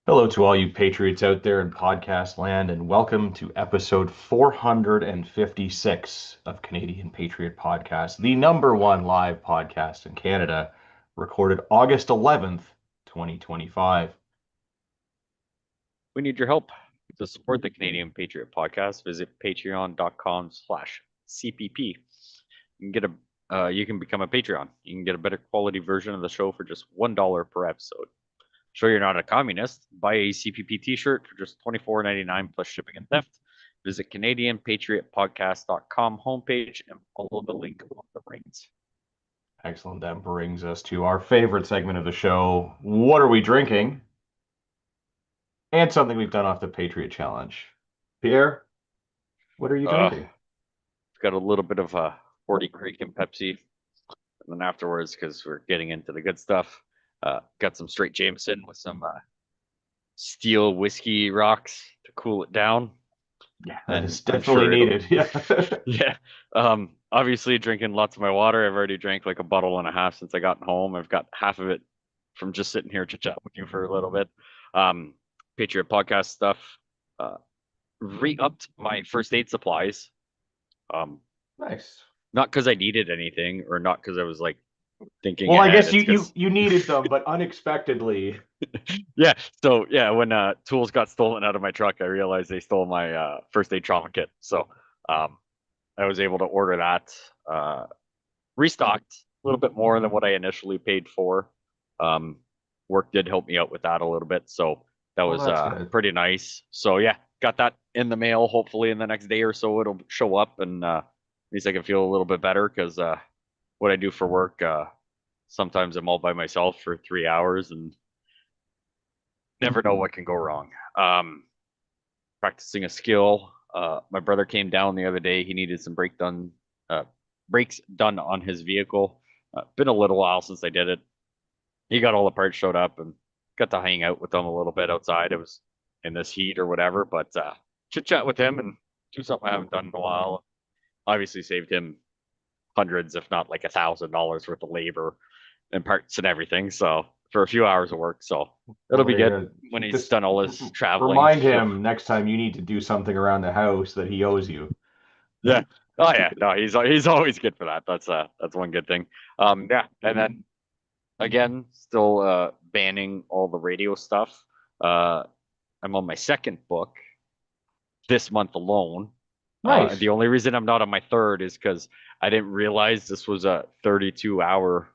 Hello to all you patriots out there in podcast land, and welcome to episode 456 of Canadian Patriot Podcast, the number one live podcast in Canada, recorded August 11th, 2025. We need your help to support the Canadian Patriot Podcast. Visit patreon.com/CPP. You can become a Patreon. You can get a better quality version of the show for just $1 per episode. Sure you're not a communist? Buy a CPP T-shirt for just $24.99 plus shipping and theft. Visit CanadianPatriotPodcast.com homepage and follow the link on the right. Excellent. That brings us to our favorite segment of the show. What are we drinking? And something we've done off the Patriot Challenge. Pierre, what are you drinking? Got a little bit of a 40 Creek and Pepsi. And then afterwards, because we're getting into the good stuff, got some straight Jameson with some steel whiskey rocks to cool it down. Yeah, that is I'm definitely sure it'll, needed. Yeah. yeah. Obviously, drinking lots of my water. I've already drank like a bottle and a half since I got home. I've got half of it from just sitting here chit chat with you for a little bit. Um, Patriot podcast stuff. Uh, Re-upped my first aid supplies. Um, Nice. Not because I needed anything or not because I was like thinking Well, I ahead. guess It's you you because you needed them, but unexpectedly. yeah. So yeah, when tools got stolen out of my truck, I realized they stole my first aid trauma kit. So um, I was able to order that restocked a little bit more than what I initially paid for. Um, Work did help me out with that a little bit, so that Well, was that's good. pretty nice. So yeah, got that in the mail. Hopefully in the next day or so it'll show up, and at least I can feel a little bit better because what I do for work, sometimes I'm all by myself for 3 hours and never know what can go wrong. Practicing a skill. My brother came down the other day. He needed some brakes done on his vehicle. Been a little while since I did it. He got all the parts showed up and got to hang out with them a little bit outside. It was in this heat or whatever, but chit chat with him and do something I haven't done in a while. Obviously saved him hundreds, if not like $1,000 worth of labor and parts and everything. So for a few hours of work, so it'll Well, be there you good go. when he's Just done all his traveling. remind him next time you need to do something around the house that he owes you. Yeah. Oh yeah. No, he's always good for that. That's one good thing. Yeah, and then again, still banning all the radio stuff. Uh, I'm on my second book this month alone. Nice. The only reason I'm not on my third is because I didn't realize this was a 32-hour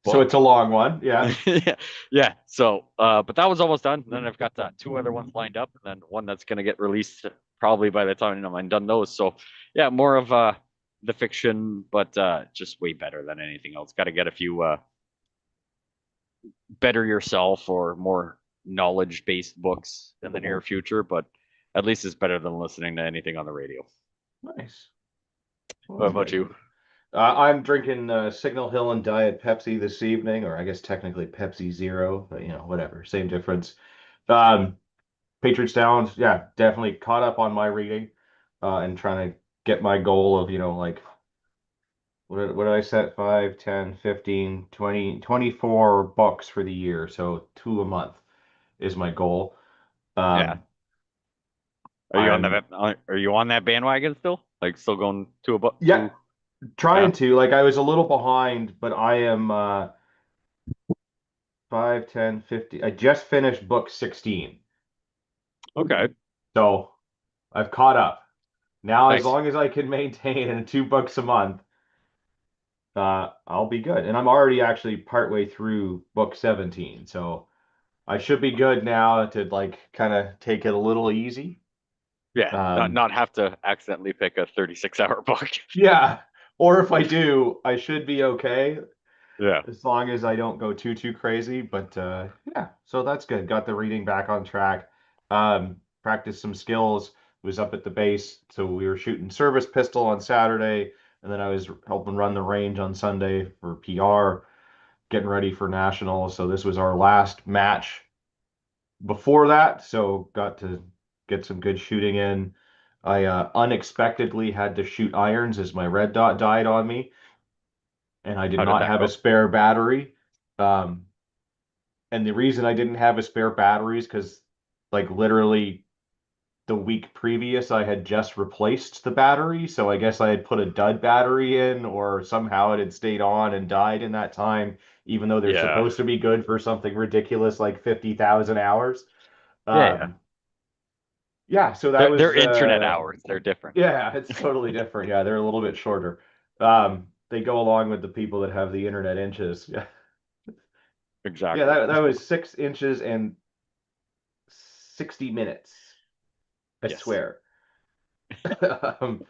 So it's book. a long one. Yeah. Yeah, yeah. So, but that was almost done. Then I've got two other ones lined up, and then one that's gonna get released probably by the time I'm done those. So, yeah, more of the fiction, but just way better than anything else. Got to get a few better yourself or more knowledge-based books in the near future, but at least it's better than listening to anything on the radio. Nice. Well, What that's about good. you? I'm drinking Signal Hill and Diet Pepsi this evening, or I guess technically Pepsi Zero, but whatever, same difference. Um, Patriots Downs, yeah, definitely caught up on my reading, and trying to get my goal of, like what did I set? 5, 10, 15, 20, 24 books for the year. So two a month is my goal. Yeah. Um, I'm Are you on that bandwagon still? Like still going to a book yeah, to yeah. trying to, like, I was a little behind, but I am 5, 10, 50. I just finished book 16. Okay. So I've caught up. Now, as Nice. long as I can maintain in 2 books a month, I'll be good. And I'm already actually partway through book 17. So I should be good now to, like, kind of take it a little easy. Yeah. Um, Not have to accidentally pick a 36-hour book. yeah. Or if I do, I should be okay Yeah. as long as I don't go too crazy. But yeah, so that's good. Got the reading back on track. Practiced some skills. Was up at the base, so we were shooting service pistol on Saturday, and then I was helping run the range on Sunday for PR, getting ready for nationals. So this was our last match before that, so got to get some good shooting in. I unexpectedly had to shoot irons as my red dot died on me, and I did How did not that have a go? spare battery. Um, And the reason I didn't have a spare battery is because, like, literally the week previous, I had just replaced the battery. So I guess I had put a dud battery in, or somehow it had stayed on and died in that time, even though they're Yeah. supposed to be good for something ridiculous like 50,000 hours. Yeah, yeah. Um, yeah, so that They're was, internet hours. They're different. yeah, it's totally different. Yeah, they're a little bit shorter. They go along with the people that have the internet inches. Yeah. Yeah, Exactly. that was 6 inches and 60 minutes. I Yes. swear. um,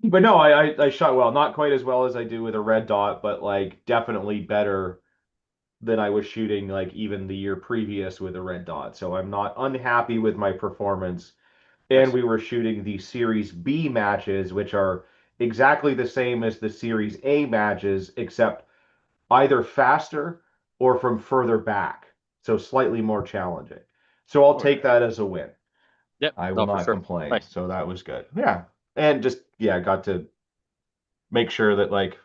but no, I shot well. Not quite as well as I do with a red dot, but like definitely better than I was shooting like even the year previous with a red dot. So I'm not unhappy with my performance. And Nice. we were shooting the Series B matches, which are exactly the same as the Series A matches, except either faster or from further back. So slightly more challenging. So I'll take Okay. that as a win. Yep. I will No, for not sure. complain. Nice. So that was good. Yeah. And just, yeah, got to make sure that like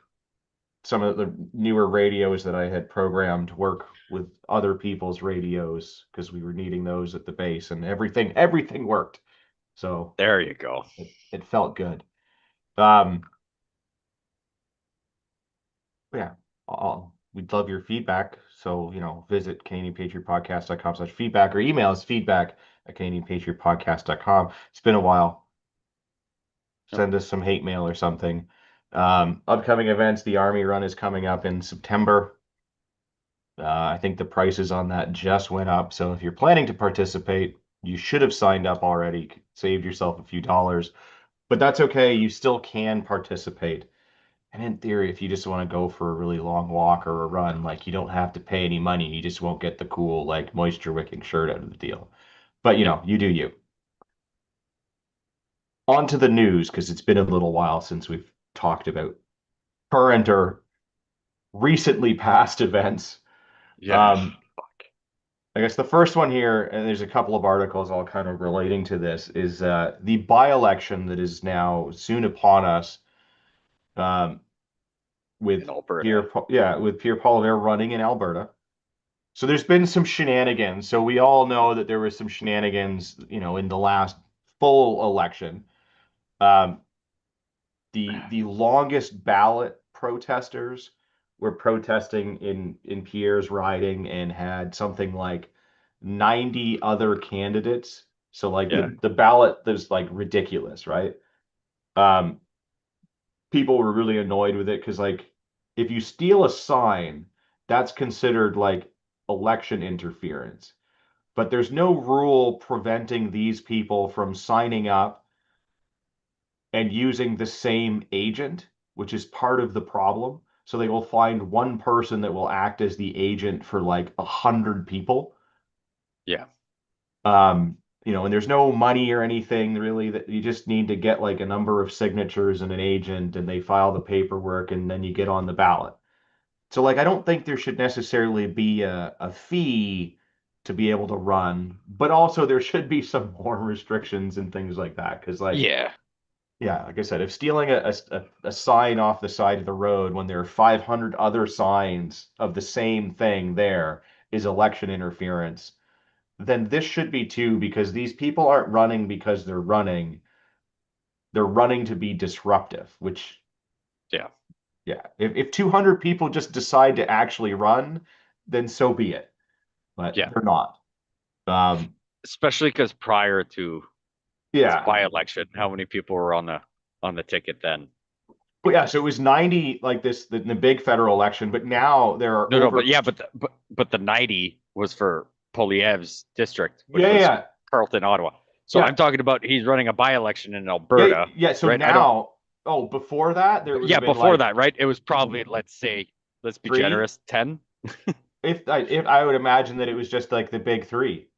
some of the newer radios that I had programmed work with other people's radios because we were needing those at the base and everything worked. So There you go. it felt good. Um, yeah, we'd love your feedback. So, visit CanadianPatriotPodcast.com/feedback or email us feedback at CanadianPatriotPodcast.com. It's been a while. Yep. Send us some hate mail or something. Upcoming events, the Army Run is coming up in September. I think the prices on that just went up. So if you're planning to participate, you should have signed up already, saved yourself a few dollars, but that's okay. You still can participate. And in theory, if you just want to go for a really long walk or a run, like you don't have to pay any money. You just won't get the cool, like moisture wicking shirt out of the deal. But Yep. you do you. On to the news, because it's been a little while since we've talked about current or recently past events. Yeah. Um, I guess the first one here, and there's a couple of articles all kind of relating to this, is the by-election that is now soon upon us, um, In with Alberta. with Pierre Poilievre running in Alberta. So there's been some shenanigans. So we all know that there was some shenanigans, in the last full election. Um, the longest ballot protesters were protesting in Pierre's riding and had something like 90 other candidates. So like Yeah. the ballot was like ridiculous, right? Um, People were really annoyed with it because like if you steal a sign, that's considered like election interference. But there's no rule preventing these people from signing up and using the same agent, which is part of the problem. So they will find one person that will act as the agent for like 100 people. Yeah. And there's no money or anything really that you just need to get like a number of signatures and an agent and they file the paperwork and then you get on the ballot. So like I don't think there should necessarily be a fee to be able to run, but also there should be some more restrictions and things like that. Because like Yeah. yeah, like I said, if stealing a sign off the side of the road when there are 500 other signs of the same thing there is election interference, then this should be too, because these people aren't running because they're running. They're running to be disruptive, which, Yeah. yeah, if 200 people just decide to actually run, then so be it. But Yeah. they're not. Um, Especially because prior to this yeah. by-election, how many people were on the ticket then? But yeah, so it was 90 like this the big federal election, but now there are No, no, but over yeah, but the 90 was for Poilievre's district, which yeah, was yeah, Carleton, Ottawa. So yeah. I'm talking about he's running a by-election in Yeah, Alberta, yeah. So right? I don't. now, oh, before that, there would Yeah, have been before like that, right? It was probably, let's say, let's be three. generous, 10. If I would imagine that it was just like the big three,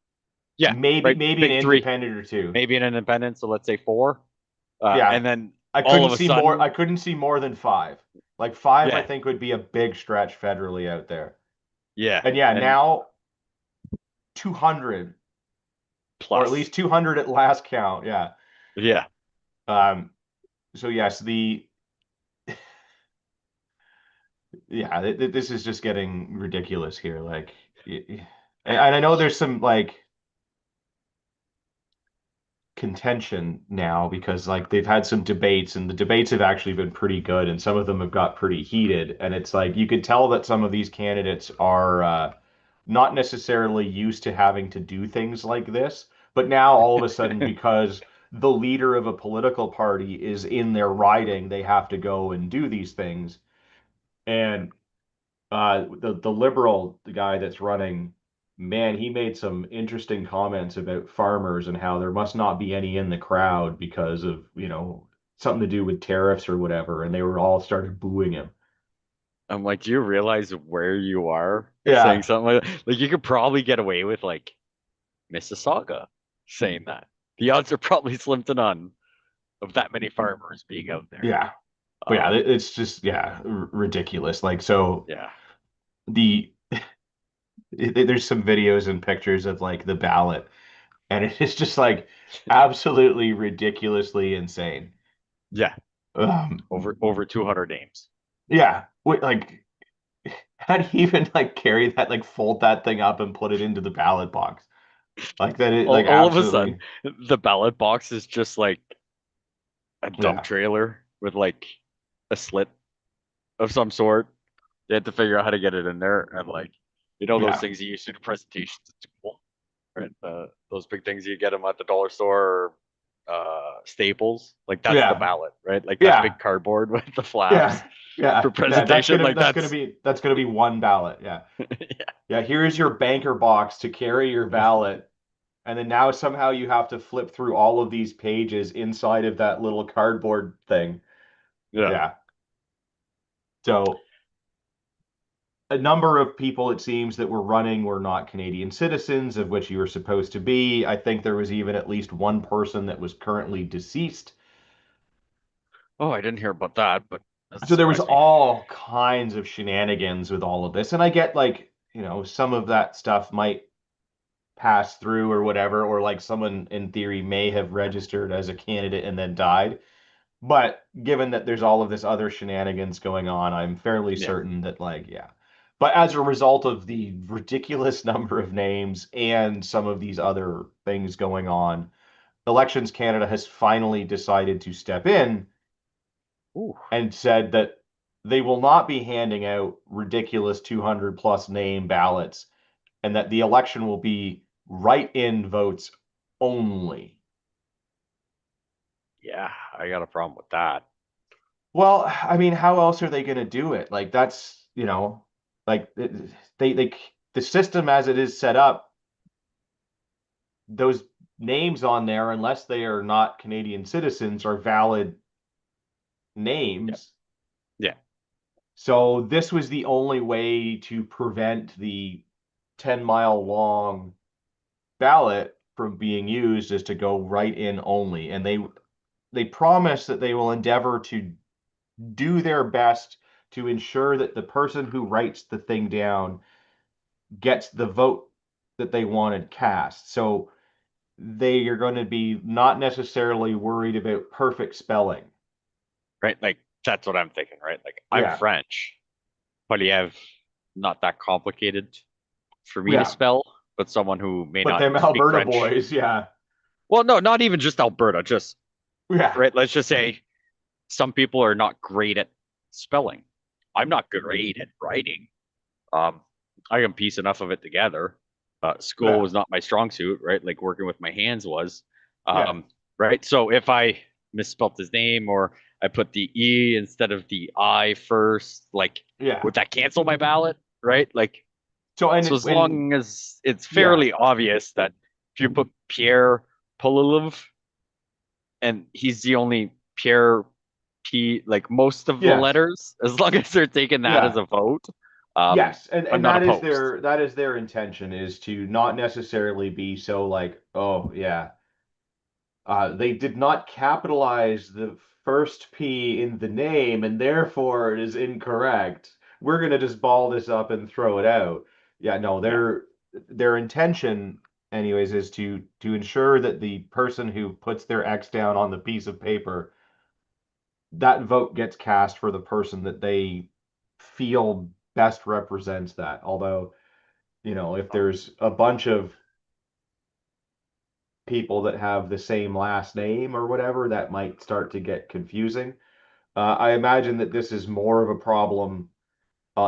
Yeah, right. maybe an Big three, independent or two. maybe an independent. So let's say four. Yeah, And then I all couldn't of a see more. I sudden, couldn't see more than five. Like five, I yeah, think would be a big stretch federally out there. yeah, And yeah, and now 200 or at plus, least 200 at last count. Yeah. yeah, Um. So yes, yeah, this is just getting ridiculous here. Like. And I know there's some like contention now because like they've had some debates and the debates have actually been pretty good and some of them have got pretty heated and it's like you could tell that some of these candidates are not necessarily used to having to do things like this, but now all of a sudden because the leader of a political party is in their riding, they have to go and do these things. And the liberal, the guy that's running, man, he made some interesting comments about farmers and how there must not be any in the crowd because of, something to do with tariffs or whatever, and they were all started booing him. I'm like, do you realize where you are saying Yeah, something like that? Like you could probably get away with like Mississauga saying that. The odds are probably slim to none of that many farmers being out there. yeah. But yeah, it's just yeah, ridiculous. Like so Yeah. the there's some videos and pictures of like the ballot and it's just like absolutely ridiculously insane. Yeah. Um, Over 200 names. yeah, like how do you even like carry that, like fold that thing up and put it into the ballot box? Like that it like All of a sudden, absolutely the ballot box is just like a dump yeah. trailer with like a slit of some sort. They had to figure out how to get it in there, and like those Yeah. things you use to do presentations at school, right? Those big things you get them at the dollar store or Staples. Like that's the Yeah. ballot, right? Like that Yeah. big cardboard with the flaps Yeah. for Yeah. Yeah. That's presentation. gonna Like that's gonna that's be that's gonna be one ballot. Yeah. yeah, Yeah. Here is your banker box to carry your ballot. And then now somehow you have to flip through all of these pages inside of that little cardboard thing. yeah. Yeah. So a number of people, it seems, that were running were not Canadian citizens, of which you were supposed to be. I think there was even at least one person that was currently deceased. Oh, I didn't hear about that, but that So there was surprised me. all kinds of shenanigans with all of this. And I get like, some of that stuff might pass through or whatever, or like someone in theory may have registered as a candidate and then died. But given that there's all of this other shenanigans going on, I'm fairly Yeah. certain that, like, yeah. But as a result of the ridiculous number of names and some of these other things going on, Elections Canada has finally decided to step in Ooh. and said that they will not be handing out ridiculous 200 plus name ballots and that the election will be write-in votes only. Yeah, I got a problem with that. Well, I mean, how else are they going to do it? Like that's, like they the system as it is set up, those names on there, unless they are not Canadian citizens, are valid Yeah. names. Yeah. So this was the only way to prevent the 10-mile long ballot from being used is to go right in only. And they promise that they will endeavor to do their best to ensure that the person who writes the thing down gets the vote that they wanted cast. So they are going to be not necessarily worried about perfect spelling. Right. Like that's what I'm thinking, right? Like I'm Yeah. French, but you have not that complicated for me to Yeah. spell, but someone who may But not them speak Alberta French. boys, yeah. Well, no, not even just Alberta, just Yeah. right. Let's just say some people are not great at spelling. I'm not great at writing. Um, I can piece enough of it together. School Yeah. was not my strong suit, right? Like working with my hands was. Yeah. Right. So if I misspelt his name or I put the E instead of the I first, like, Yeah. would that cancel my ballot? Right. Like, So so as and long as it's yeah. fairly obvious that if you put Pierre Polilov and he's the only Pierre P, like most of the Yes. letters, as long as they're taking that as Yeah. a vote, Yes, and I'm and not that is opposed. their intention is to not necessarily be so like, oh yeah, they did not capitalize the first P in the name, and therefore it is incorrect. We're gonna just ball this up and throw it out. Yeah, no, Yeah. their intention, anyways, is to ensure that the person who puts their X down on the piece of paper, that vote gets cast for the person that they feel best represents that. Although if there's a bunch of people that have the same last name or whatever, that might start to get confusing. I imagine that this is more of a problem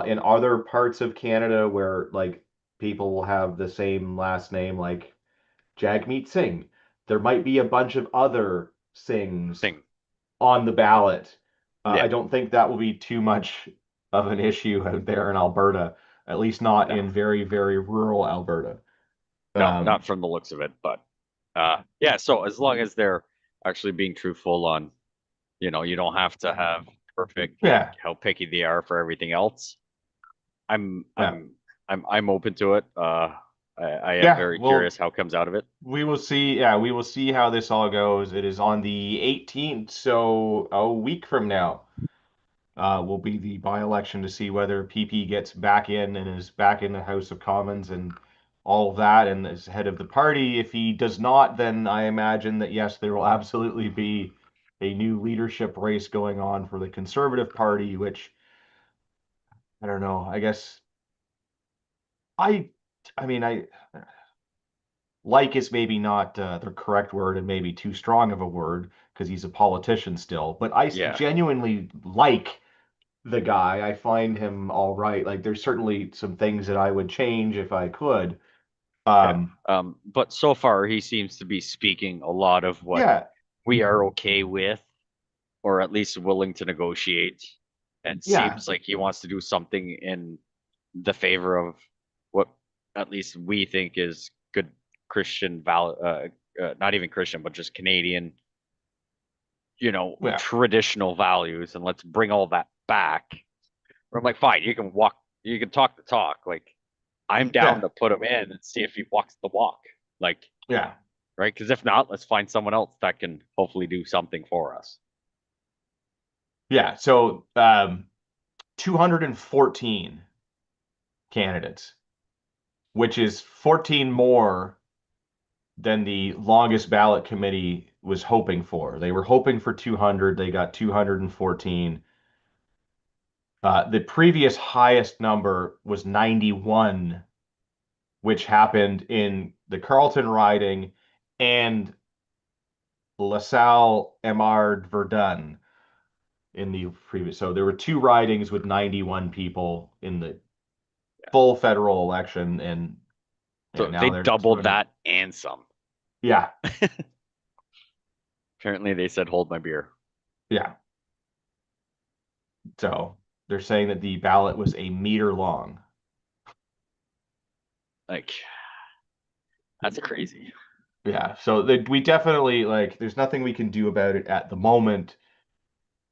in other parts of Canada where like people will have the same last name, like Jagmeet Singh. There might be a bunch of other Singhs Thing. on the ballot. I Yeah. don't think that will be too much of an issue out there in Alberta, at least not No. in very, very rural Alberta. No, Um, not from the looks of it, but yeah, so as long as they're actually being truthful on, you don't have to have perfect like yeah, how picky they are for everything else. I'm yeah, I'm I'm open to it. I am yeah. very Well, curious how it comes out of it. we will see. Yeah, we will see how this all goes. It is on the 18th, so a week from now. Will be the by-election to see whether PP gets back in and is back in the House of Commons and all of that and is head of the party. If he does not, then I imagine that yes, there will absolutely be a new leadership race going on for the Conservative Party, which I don't know. I guess I, I mean, I like is maybe not the correct word and maybe too strong of a word because he's a politician still, but I Yeah. genuinely like the guy. I find him all right. Like there's certainly some things that I would change if I could. Yeah. Um, But so far he seems to be speaking a lot of what yeah, we are okay with, or at least willing to negotiate. And yeah, seems like he wants to do something in the favor of what at least we think is good Christian not even Christian, but just Canadian, yeah, traditional values, and let's bring all that back. Where I'm like, fine, you can talk the talk. Like, I'm down yeah, to put him in and see if he walks the walk. Like, yeah, right? Because if not, let's find someone else that can hopefully do something for us. yeah. So 214 candidates, which is 14 more than the longest ballot committee was hoping for. They were hoping for 200, they got 214. The previous highest number was 91, which happened in the Carleton riding and LaSalle, Emard, Verdun in the previous. So there were two ridings with 91 people in the full federal election, and yeah, So they now they're doubled 200. that and some. Yeah, Apparently, they said, hold my beer. yeah. So they're saying that the ballot was a meter long. Like, that's crazy. Yeah, so we definitely like. There's nothing we can do about it at the moment,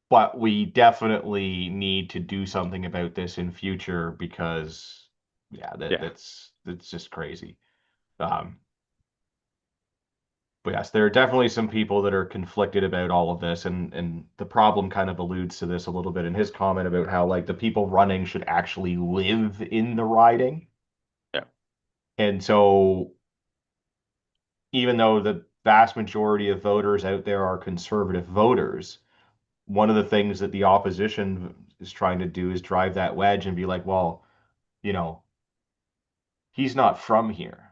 but we definitely need to do something about this in future because, yeah, Yeah. that's just crazy. Um, But yes, there are definitely some people that are conflicted about all of this, and the problem kind of alludes to this a little bit in his comment about how like the people running should actually live in the riding. Yeah. And so even though the vast majority of voters out there are conservative voters, one of the things that the opposition is trying to do is drive that wedge and be like, well, you know, he's not from here.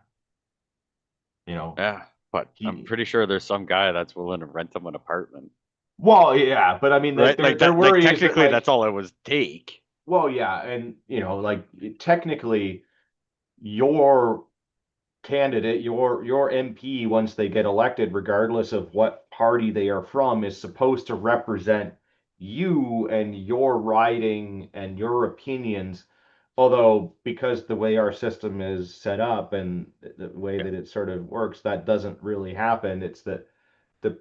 You know, Yeah. But I'm he pretty sure there's some guy that's willing to rent them an apartment. well, yeah, but I mean, Right? Like their that, like worry is that technically that's like all it was take. well, yeah, and like technically, your candidate, your MP, once they get elected, regardless of what party they are from, is supposed to represent you and your riding and your opinions. Although, because the way our system is set up and the way Yeah. that it sort of works, that doesn't really happen. It's that the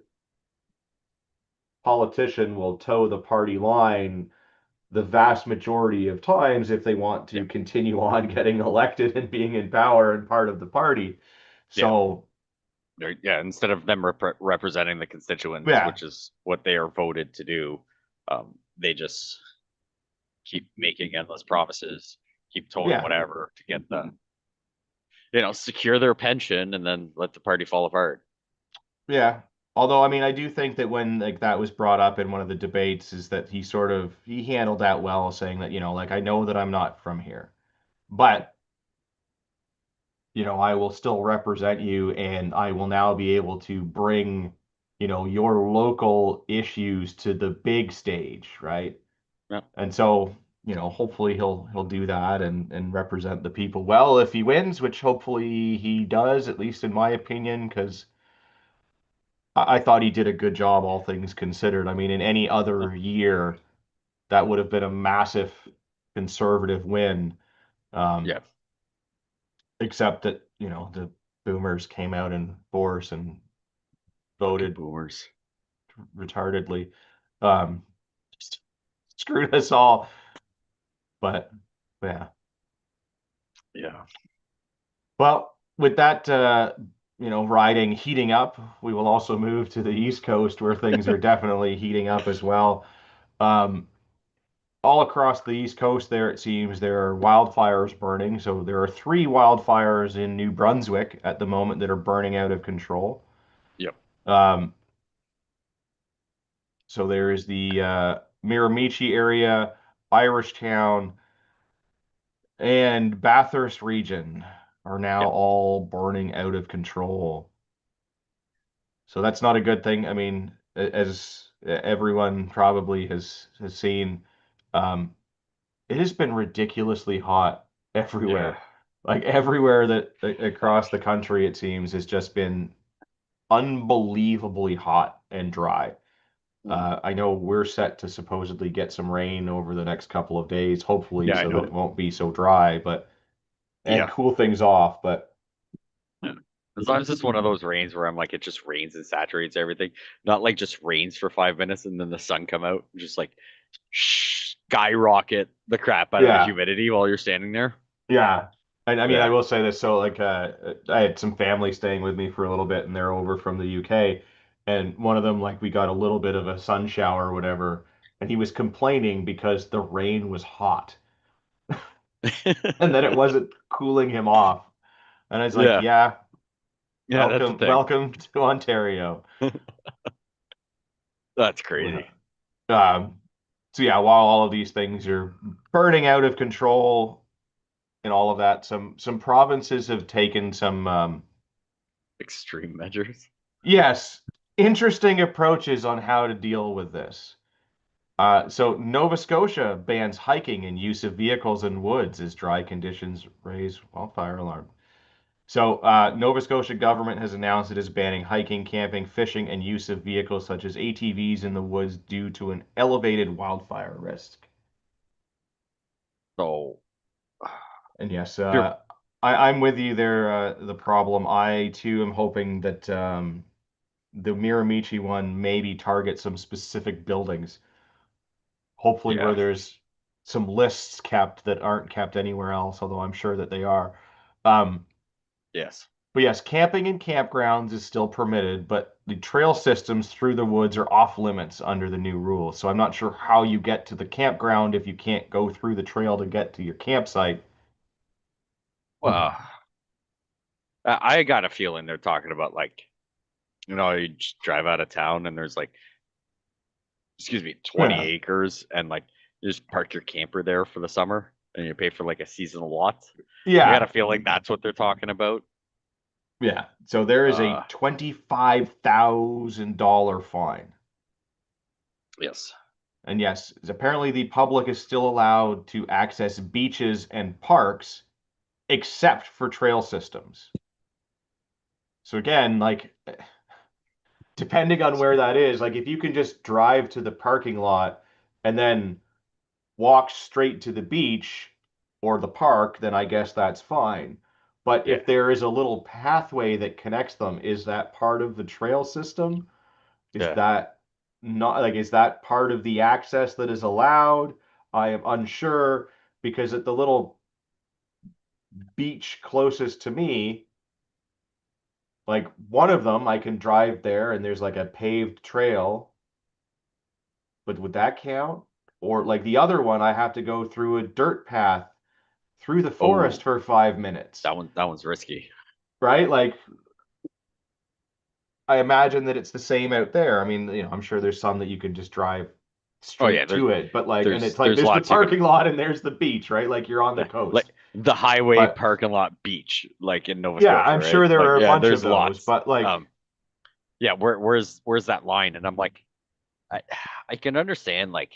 politician will toe the party line the vast majority of times if they want Yeah. to continue on getting elected and being in power and part of the party. Yeah. So, Yeah. Instead of them representing the constituents, yeah, which is what they are voted to do, they just keep making endless promises, keep towing yeah, whatever to get secure their pension and then let the party fall apart. yeah. Although, I mean, I do think that when like that was brought up in one of the debates, is that he handled that well, saying that, like I know that I'm not from here, but I will still represent you and I will now be able to bring, your local issues to the big stage, right? Yeah. And so, hopefully he'll do that and represent the people well if he wins, which hopefully he does, at least in my opinion, because I thought he did a good job, all things considered. I mean, in any Yeah. other year, that would have been a massive conservative win. Um, Yeah. except that, the boomers came out in force and Fucking voted boomers. retardedly. Um, just screwed us all. But yeah. Yeah. Well, with that, riding heating up, we will also move to the East Coast where things are definitely heating up as well. Um, all across the East Coast, there it seems there are wildfires burning. So there are three wildfires in New Brunswick at the moment that are burning out of control. Yep. Um, so there is the Miramichi area, Irishtown, and Bathurst region are now Yep. all burning out of control. So that's not a good thing. I mean, as everyone probably has seen, um, it has been ridiculously hot Yeah. everywhere. Like everywhere that across the country, it seems, has just been unbelievably hot and dry. Mm. I know we're set to supposedly get some rain over the next couple of days, hopefully, Yeah, I so that know. it won't be so dry, but and Yeah. cool things off. But Yeah. As long as it's one of those rains where I'm like, it just rains and saturates everything. Not like just rains for 5 minutes and then the sun come out, and just like skyrocket the crap out of the yeah, humidity while you're standing there. yeah. And I mean, I Yeah. will say this. So, like, I had some family staying with me for a little bit, and they're over from the UK. And one of them, like, we got a little bit of a sun shower or whatever, and he was complaining because the rain was hot and that it wasn't cooling him off. And I was like, Yeah. yeah, Yeah, that's the thing. welcome to Ontario. That's Yeah. crazy. So yeah, while all of these things are burning out of control and all of that, some provinces have taken some Extreme measures. yes, interesting approaches on how to deal with this. So Nova Scotia bans hiking and use of vehicles in woods as dry conditions raise wildfire alarm. So Nova Scotia government has announced it is banning hiking, camping, fishing, and use of vehicles such as ATVs in the woods due to an elevated wildfire risk. So, And yes, you're, I'm with you there. The problem, I too am hoping that the Miramichi one maybe target some specific buildings, hopefully where yeah, there's some lists kept that aren't kept anywhere else, although I'm sure that they are. Um, yes. but yes, camping in campgrounds is still permitted, but the trail systems through the woods are off limits under the new rules. So I'm not sure how you get to the campground if you can't go through the trail to get to your campsite. Well, I got a feeling they're talking about like, you just drive out of town and there's like, excuse me, 20 Yeah. acres and like you just park your camper there for the summer and you pay for like a seasonal lot. I got a Yeah. feeling that's what they're talking about. Yeah. So there is a Uh, $25,000 fine. yes. And yes, apparently the public is still allowed to access beaches and parks except for trail systems. So again, like depending on where that is, like if you can just drive to the parking lot and then walk straight to the beach or the park, then I guess that's fine. But Yeah. if there is a little pathway that connects them, is that part of the trail system? Is Yeah. that not like is that part of the access that is allowed? I am unsure because at the little beach closest to me, like one of them I can drive there and there's like a paved trail, but would that count? Or like the other one, I have to go through a dirt path through the forest Oh, for 5 minutes, that one's risky. right? Like I imagine that it's the same out there. I mean, I'm sure there's some that you can just drive Oh yeah, straight to it, but like, and there's it's like there's there's the lots you can parking lot and there's the beach, right? Like you're on the yeah, like coast. the highway But parking lot beach, like in Nova yeah, Scotia, I'm right? sure there Like, are a yeah, bunch of there's those, lots. but like, Yeah, where's that line? And I'm like, I I can understand, like,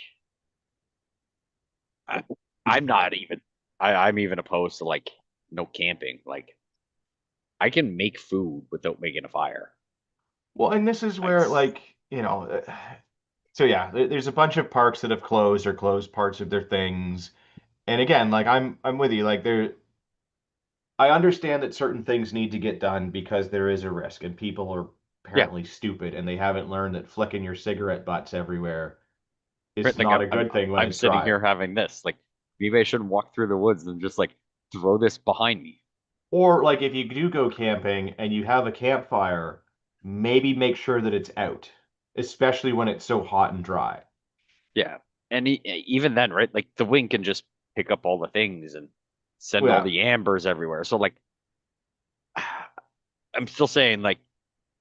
I, I'm not even I'm even opposed to like no camping. Like, I can make food without making a fire. well, and this is I where like, so yeah, there's a bunch of parks that have closed or closed parts of their things. And again, like I'm with you. Like I understand that certain things need to get done because there is a risk and people are yeah, apparently stupid and they haven't learned that flicking your cigarette butts everywhere right. is Like not a good thing when I'm it's sitting dry. here having this. Like, maybe I shouldn't walk through the woods and just like throw this behind me. Or like if you do go camping and you have a campfire, maybe make sure that it's out, especially when it's so hot and dry. Yeah, and even then, right? Like the wind can just pick up all the things and send all Yeah. the ambers everywhere. So like, I'm still saying like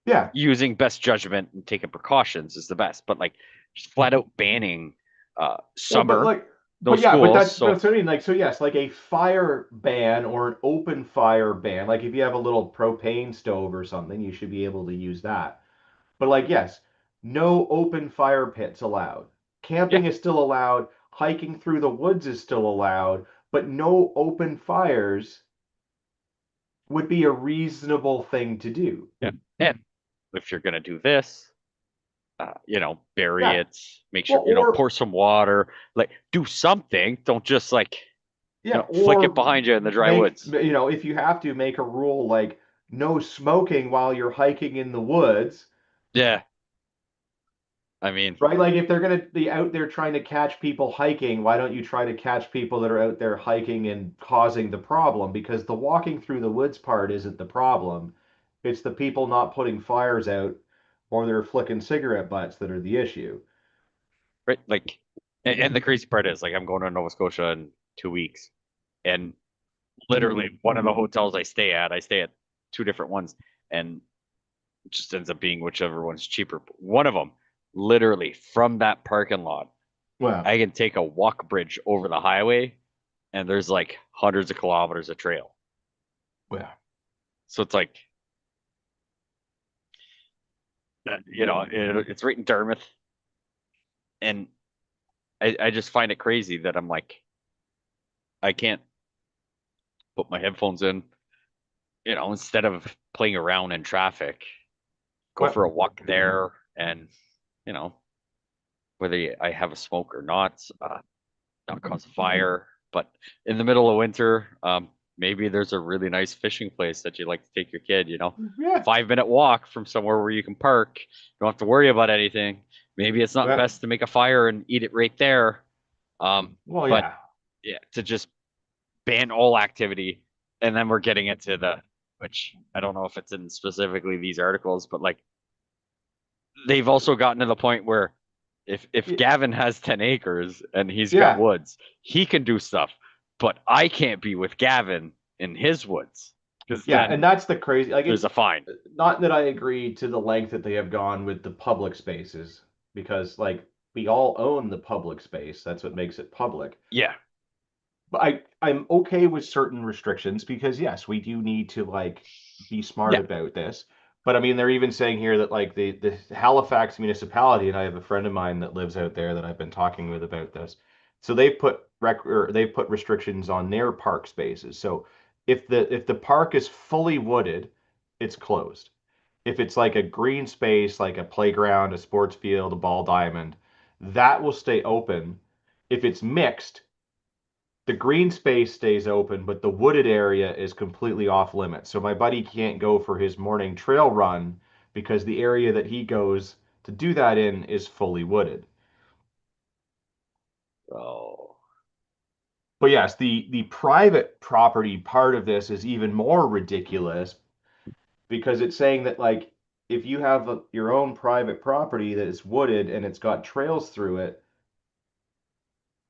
Yeah. using best judgment and taking precautions is the best, but like just flat out banning Well, but summer, like, no but yeah, but schools. that's So what I mean. Like, so yes, like a fire ban or an open fire ban. Like if you have a little propane stove or something, you should be able to use that. But like, yes, no open fire pits allowed. yeah, Camping is still allowed. Hiking through the woods is still allowed, but no open fires would be a reasonable thing to do. yeah. And if you're gonna do this, bury Yeah. it, make sure, Well, or pour some water, like do something. Don't just like, yeah, flick it or behind you in the dry make, woods. if you have to make a rule like no smoking while you're hiking in the woods, Yeah, I mean, right? Like if they're going to be out there trying to catch people hiking, why don't you try to catch people that are out there hiking and causing the problem? Because the walking through the woods part isn't the problem. It's the people not putting fires out or they're flicking cigarette butts that are the issue. right? Like, and the crazy part is, like, I'm going to Nova Scotia in 2 weeks, and literally one of the hotels I stay at two different ones, and it just ends up being whichever one's cheaper. One of them, literally from that parking lot, Well, I can take a walk bridge over the highway, and there's like hundreds of kilometers of trail. well, So it's like, it's right in Dartmouth, and I just find it crazy that I'm like, I can't put my headphones in, instead of playing around in traffic, go well, for a walk there, and you know, whether I have a smoke or not, not cause a fire. But in the middle of winter, maybe there's a really nice fishing place that you'd like to take your kid, yeah, 5 minute walk from somewhere where you can park. You don't have to worry about anything. Maybe it's not well, best to make a fire and eat it right there. well, But yeah. yeah, to just ban all activity. And then we're getting into which I don't know if it's in specifically these articles, but like they've also gotten to the point where if Y- Gavin has 10 acres and he's got Yeah, woods, he can do stuff, but I can't be with Gavin in his woods because yeah, and then that's the crazy. Like there's it's a fine. not that I agree to the length that they have gone with the public spaces because like we all own the public space. That's what makes it public. Yeah. But I'm okay with certain restrictions because yes, we do need to like be smart Yeah. about this. But I mean, they're even saying here that like the Halifax municipality, and I have a friend of mine that lives out there that I've been talking with about this. So they've put restrictions on their park spaces. So if the park is fully wooded, it's closed. If it's like a green space, like a playground, a sports field, a ball diamond, that will stay open. If it's mixed, the green space stays open, but the wooded area is completely off limits. So my buddy can't go for his morning trail run because the area that he goes to do that in is fully wooded. Oh, But yes, the private property part of this is even more ridiculous because it's saying that like if you have your own private property that is wooded and it's got trails through it,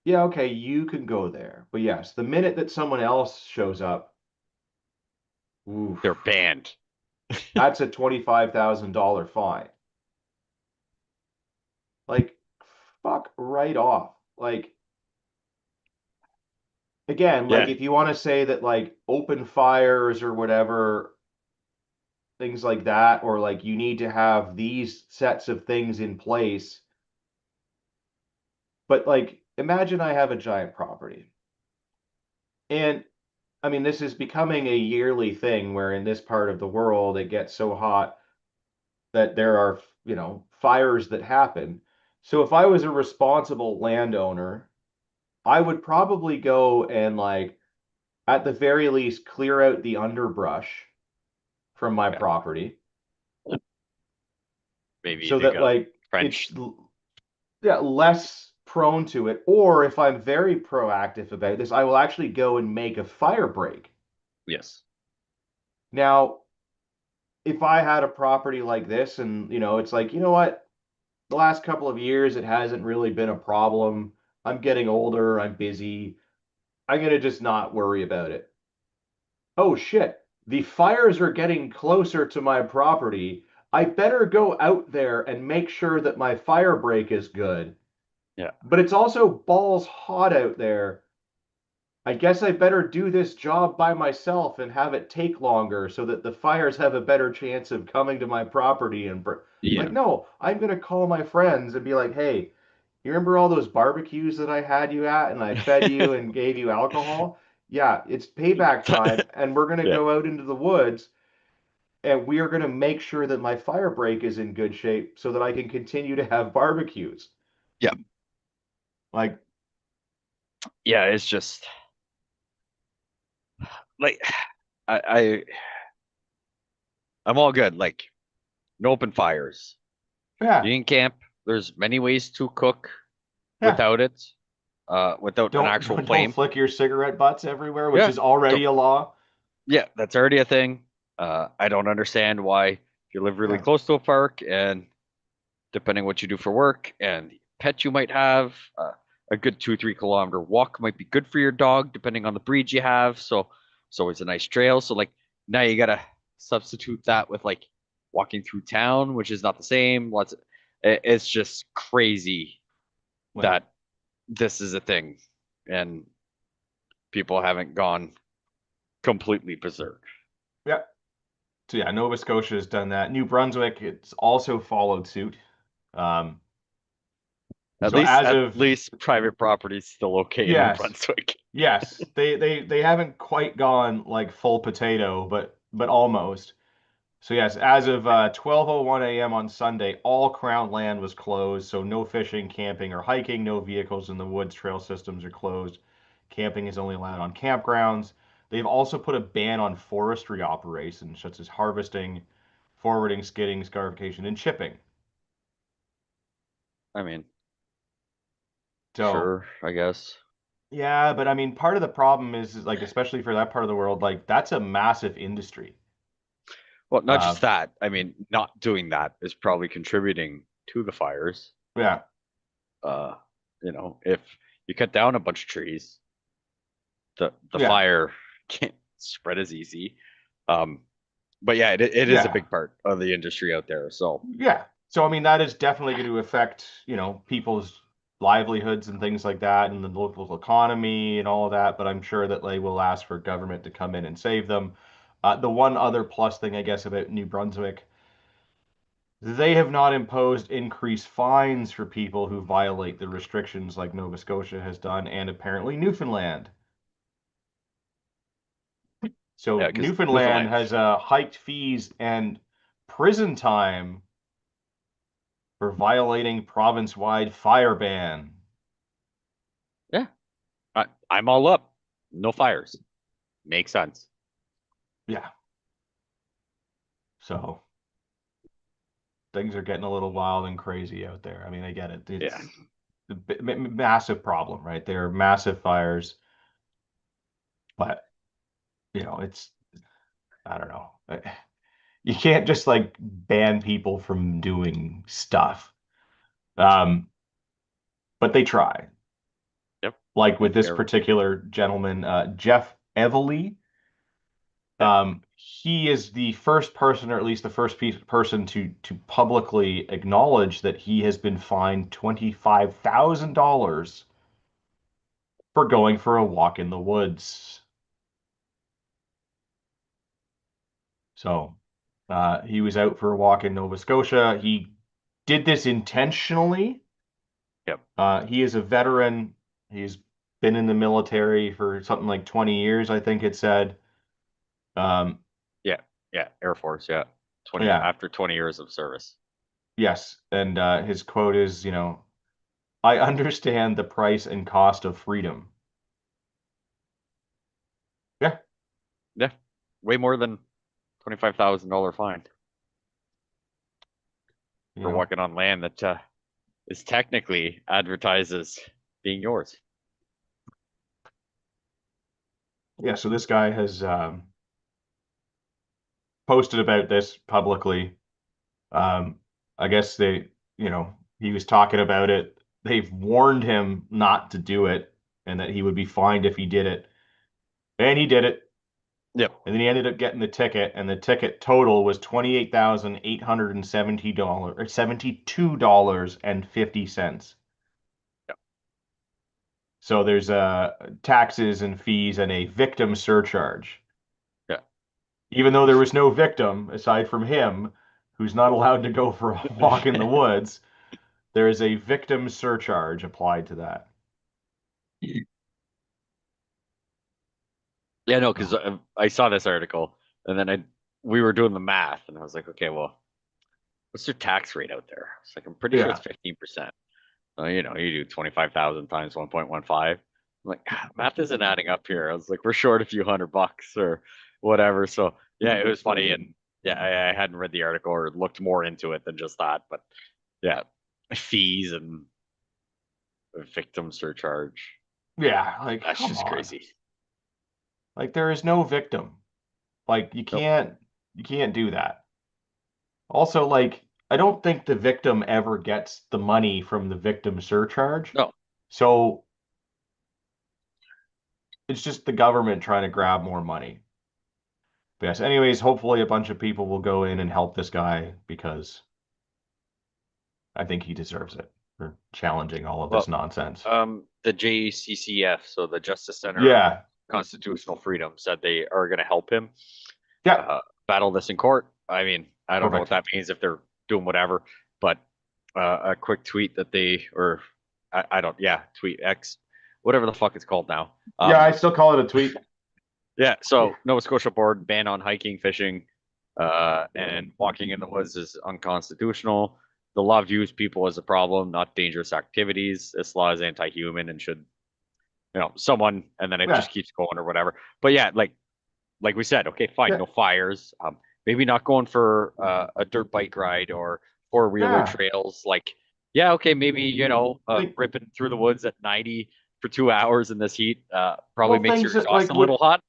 yeah, okay, you can go there. But yes, the minute that someone else shows up, oof, they're banned. that's a $25,000 fine. Like, fuck right off. Like, again, like Yeah. if you want to say that like open fires or whatever, things like that, or like you need to have these sets of things in place. But like imagine I have a giant property. And I mean, this is becoming a yearly thing where in this part of the world it gets so hot that there are, fires that happen. So if I was a responsible landowner, I would probably go and like at the very least clear out the underbrush from my Yeah. property Maybe so dig that a like trench. it's yeah, less prone to it. Or if I'm very proactive about this, I will actually go and make a fire break. Yes. Now, if I had a property like this and, it's like, you know what? The last couple of years, it hasn't really been a problem. I'm getting older. I'm busy. I'm going to just not worry about it. Oh shit. The fires are getting closer to my property. I better go out there and make sure that my fire break is good. Yeah. But it's also balls hot out there. I guess I better do this job by myself and have it take longer so that the fires have a better chance of coming to my property and like Yeah. no, I'm gonna call my friends and be like, "Hey, you remember all those barbecues that I had you at and I fed you and gave you alcohol? Yeah, it's payback time and we're gonna Yeah. go out into the woods and we are gonna make sure that my fire break is in good shape so that I can continue to have barbecues." Yeah. Like, Yeah. It's just like I I'm all good. Like no open fires. yeah, You can camp. There's many ways to cook yeah. without it, without an Don't actual don't flame. flick your cigarette butts everywhere, which Yeah. is already Don't, a law. yeah, that's already a thing. I don't understand why if you live really Yeah. close to a park and depending what you do for work and pet you might have, a good 2, 3 kilometer walk might be good for your dog, depending on the breed you have. So it's always a nice trail. So like now you gotta substitute that with like walking through town, which is not the same. It's just crazy Well, that this is a thing and people haven't gone completely berserk. yeah. So yeah, Nova Scotia has done that. New Brunswick, it's also followed suit. Um, At so least as at of least private property is still okay in New yes, Brunswick. yes, they haven't quite gone like full potato, but almost. So yes, as of 12:01 a.m. on Sunday, all Crown land was closed. So no fishing, camping, or hiking. No vehicles in the woods. Trail systems are closed. Camping is only allowed on campgrounds. They've also put a ban on forestry operations such as harvesting, forwarding, skidding, scarification, and chipping. I mean, So sure, I guess. yeah, but I mean, part of the problem is like, especially for that part of the world, like that's a massive industry. Well, not Uh, just that. I mean, not doing that is probably contributing to the fires. yeah, Uh, if you cut down a bunch of trees, the yeah, fire can't spread as easy. Um, but yeah, it is a yeah. big part of the industry out there. So Yeah. So I mean that is definitely going to affect, people's livelihoods and things like that and the local economy and all of that, but I'm sure that they will ask for government to come in and save them. The one other plus thing I guess about New Brunswick, they have not imposed increased fines for people who violate the restrictions like Nova Scotia has done and apparently Newfoundland. yeah, So because Newfoundland Newfoundland, has hiked fees and prison time for violating province-wide fire ban. yeah, I'm all up. No fires. Makes sense. Yeah. So things are getting a little wild and crazy out there. I mean, I get it. Yeah. It's a massive problem, right? There are massive fires, but it's I don't know. You can't just like ban people from doing stuff. Um, but they try. Yep. Like with If this you're particular gentleman, Jeff Evely. yeah, He is the first person, or at least the first person to publicly acknowledge that he has been fined $25,000 for going for a walk in the woods. So he was out for a walk in Nova Scotia. He did this intentionally. Yep. He is a veteran. He's been in the military for something like 20 years, I think it said. Um, Yeah. Air Force. Yeah. 20 yeah, after 20 years of service. yes. And his quote is, I understand the price and cost of freedom. Yeah. Yeah. Way more than $25,000 fine You for know, walking on land that is technically advertised as being yours. yeah. So this guy has posted about this publicly. I guess he was talking about it. They've warned him not to do it and that he would be fined if he did it. And he did it. Yep. And then he ended up getting the ticket, and the ticket total was $28,870 or $72.50. Yep. So there's taxes and fees and a victim surcharge. Yeah. Even though there was no victim aside from him, who's not allowed to go for a walk in the woods, there is a victim surcharge applied to that. Yeah, no, because I saw this article and then we were doing the math and I was like, okay, well, what's your tax rate out there? It's like I'm pretty sure Yeah. it's 15%. You do 25,000 times 1.15. I'm like, math isn't adding up here. I was like, we're short a few $100 or whatever. So yeah, it was funny, and yeah, I hadn't read the article or looked more into it than just that, but yeah, fees and victim surcharge. Yeah, like That's come just on. crazy. Like there is no victim. Like Nope. you can't do that. Also, like I don't think the victim ever gets the money from the victim surcharge. No. So it's just the government trying to grab more money. But yes, anyways, hopefully a bunch of people will go in and help this guy because I think he deserves it for challenging all of this Well, nonsense. the JCCF, so the Justice Center of Yeah. Constitutional Freedom, said they are going to help him Yeah. battle this in court. I mean, I don't know what Perfect. that means if they're doing whatever, but a quick tweet that I don't, yeah, tweet X, whatever the fuck it's called now. Yeah, I still call it a tweet. Yeah, so Nova Scotia board ban on hiking, fishing, and walking in the woods is unconstitutional. The law views people as a problem, not dangerous activities. This law is anti-human and should, someone, and then it Yeah. just keeps going or whatever. But yeah, like we said, okay, fine, Yeah. no fires. Maybe not going for a dirt bike ride or four-wheeler Yeah. trails. Like, yeah, okay, maybe ripping through the woods at 90 for 2 hours in this heat probably Well, makes your things that exhaust like a little hot.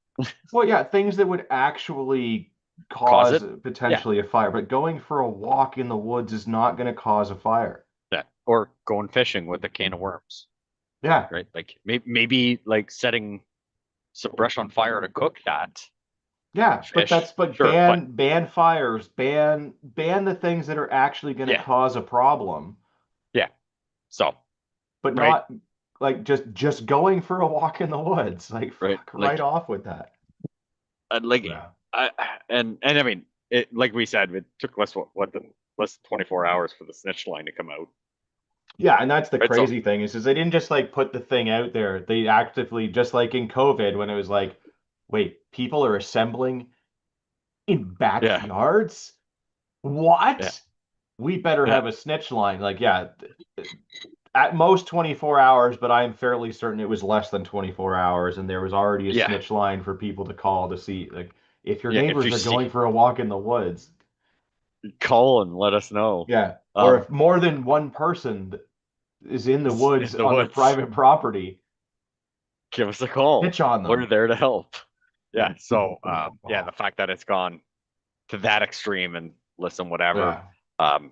well, yeah, things that would actually Cause cause it, yeah, potentially a fire, but going for a walk in the woods is not going to cause a fire. yeah, or going fishing with a can of worms, Yeah. right? Like maybe like setting some brush on fire to cook that Yeah, fish, but sure, but ban fires, ban the things that are actually going to yeah, cause a problem, yeah. So but right, not like just going for a walk in the woods. Like right, fuck right like off with that. like Yeah. I and I mean it, like we said, it took less than 24 hours for the snitch line to come out. Yeah, and that's the Right, so crazy thing is they didn't just like put the thing out there. They actively just like in COVID when it was like, wait, people are assembling in yeah, backyards? yeah, What? We better yeah, have a snitch line. Like, yeah, at most 24 hours, but I'm fairly certain it was less than 24 hours, and there was already a yeah, snitch line for people to call to see, like, if your yeah. If neighbors you are going see, for a walk in the woods. call and let us know. Yeah. Or Um, if more than one person is in the is woods in the on the woods, private property, give us a call. pitch on We're them. there to help. Yeah. So yeah, the Oh, fact that it's gone to that extreme and listen, whatever. yeah. Um,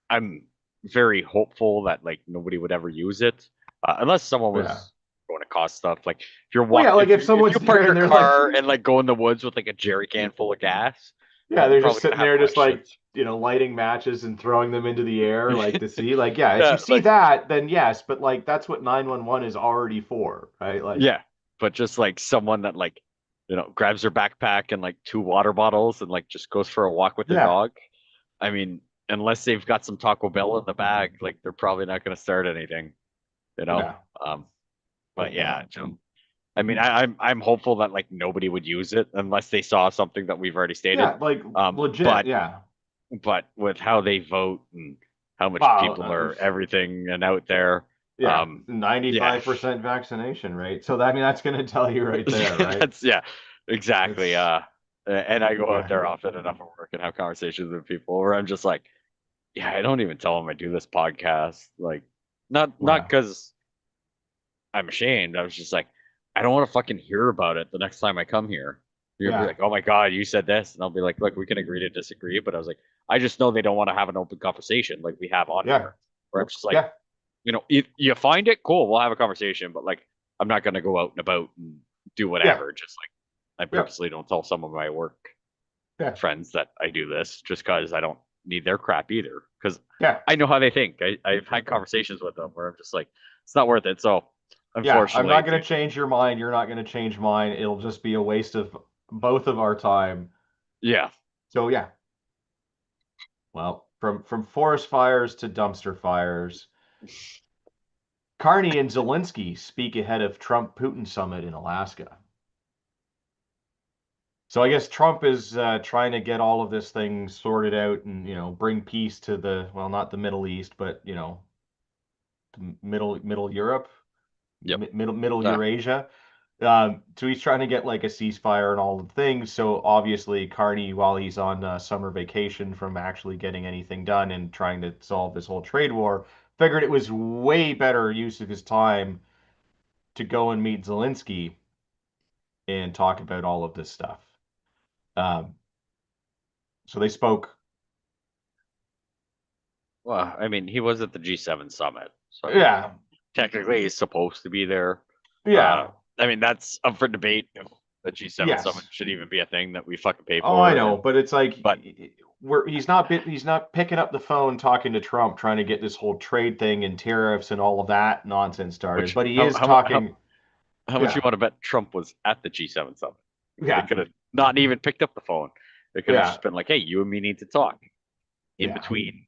I'm very hopeful that like nobody would ever use it, unless someone Yeah. was going to cause stuff. Like if you're Well, yeah, like if if someone's you park there your and they're like, car and like go in the woods with like a jerry can full of gas, Yeah, they're just probably sitting gonna have there, just like, questions. lighting matches and throwing them into the air, like to see. Like, yeah, if you Yeah, see like that, then yes, but like that's what 911 is already for, right? Like, yeah, but just like someone that like grabs their backpack and like two water bottles and like just goes for a walk with their yeah, dog. I mean, unless they've got some Taco Bell in the bag, like they're probably not going to start anything, you know. yeah, Um, but yeah, I mean, I'm hopeful that like nobody would use it unless they saw something that we've already stated. yeah, like Um, legit, but yeah. but with how they vote and how much Wow, people are everything and out there, yeah, um, yeah, 95% vaccination rate. So that, I mean, that's going to tell you right there, right? that's yeah, exactly. It's And I go out yeah, there often enough at work and have conversations with people where I'm just like, yeah, I don't even tell them I do this podcast. Like, not yeah, because I'm ashamed. I was just like, I don't want to fucking hear about it the next time I come here. You're gonna be yeah, like, oh my God, you said this. And I'll be like, look, we can agree to disagree. But I was like, I just know they don't want to have an open conversation like we have on yeah, here. Where I'm just like, yeah, if you find it, cool, we'll have a conversation. But like, I'm not gonna go out and about and do yeah, whatever. Just like I yeah, purposely don't tell some of my work yeah, friends that I do this just because I don't need their crap either. Because yeah. I know how they think. I've had conversations with them where I'm just like, it's not worth it. So Yeah, I'm not unfortunately, going to change your mind. You're not going to change mine. It'll just be a waste of both of our time. yeah. So yeah, well, from forest fires to dumpster fires, Carney and Zelensky speak ahead of Trump-Putin summit in Alaska. So I guess Trump is trying to get all of this thing sorted out and bring peace to the, well, not the Middle East, but middle Europe, Yep. middle Ah, Eurasia. So he's trying to get like a ceasefire and all the things. So obviously, Carney, while he's on summer vacation from actually getting anything done and trying to solve this whole trade war, figured it was way better use of his time to go and meet Zelensky and talk about all of this stuff. Um, so they spoke. well, I mean, he was at the G7 summit, so I mean, Yeah, technically he's supposed to be there. yeah, Uh, I mean, that's up for debate if the G7 summit yes. should even be a thing that we fucking pay Oh, I for. know, And but it's like but he's not picking up the phone talking to Trump trying to get this whole trade thing and tariffs and all of that nonsense started. which But he is talking. how much you Yeah, want to bet Trump was at the G7 summit? They yeah, could have not even picked up the phone. They could have yeah, just been like, "Hey, you and me need to talk in yeah, between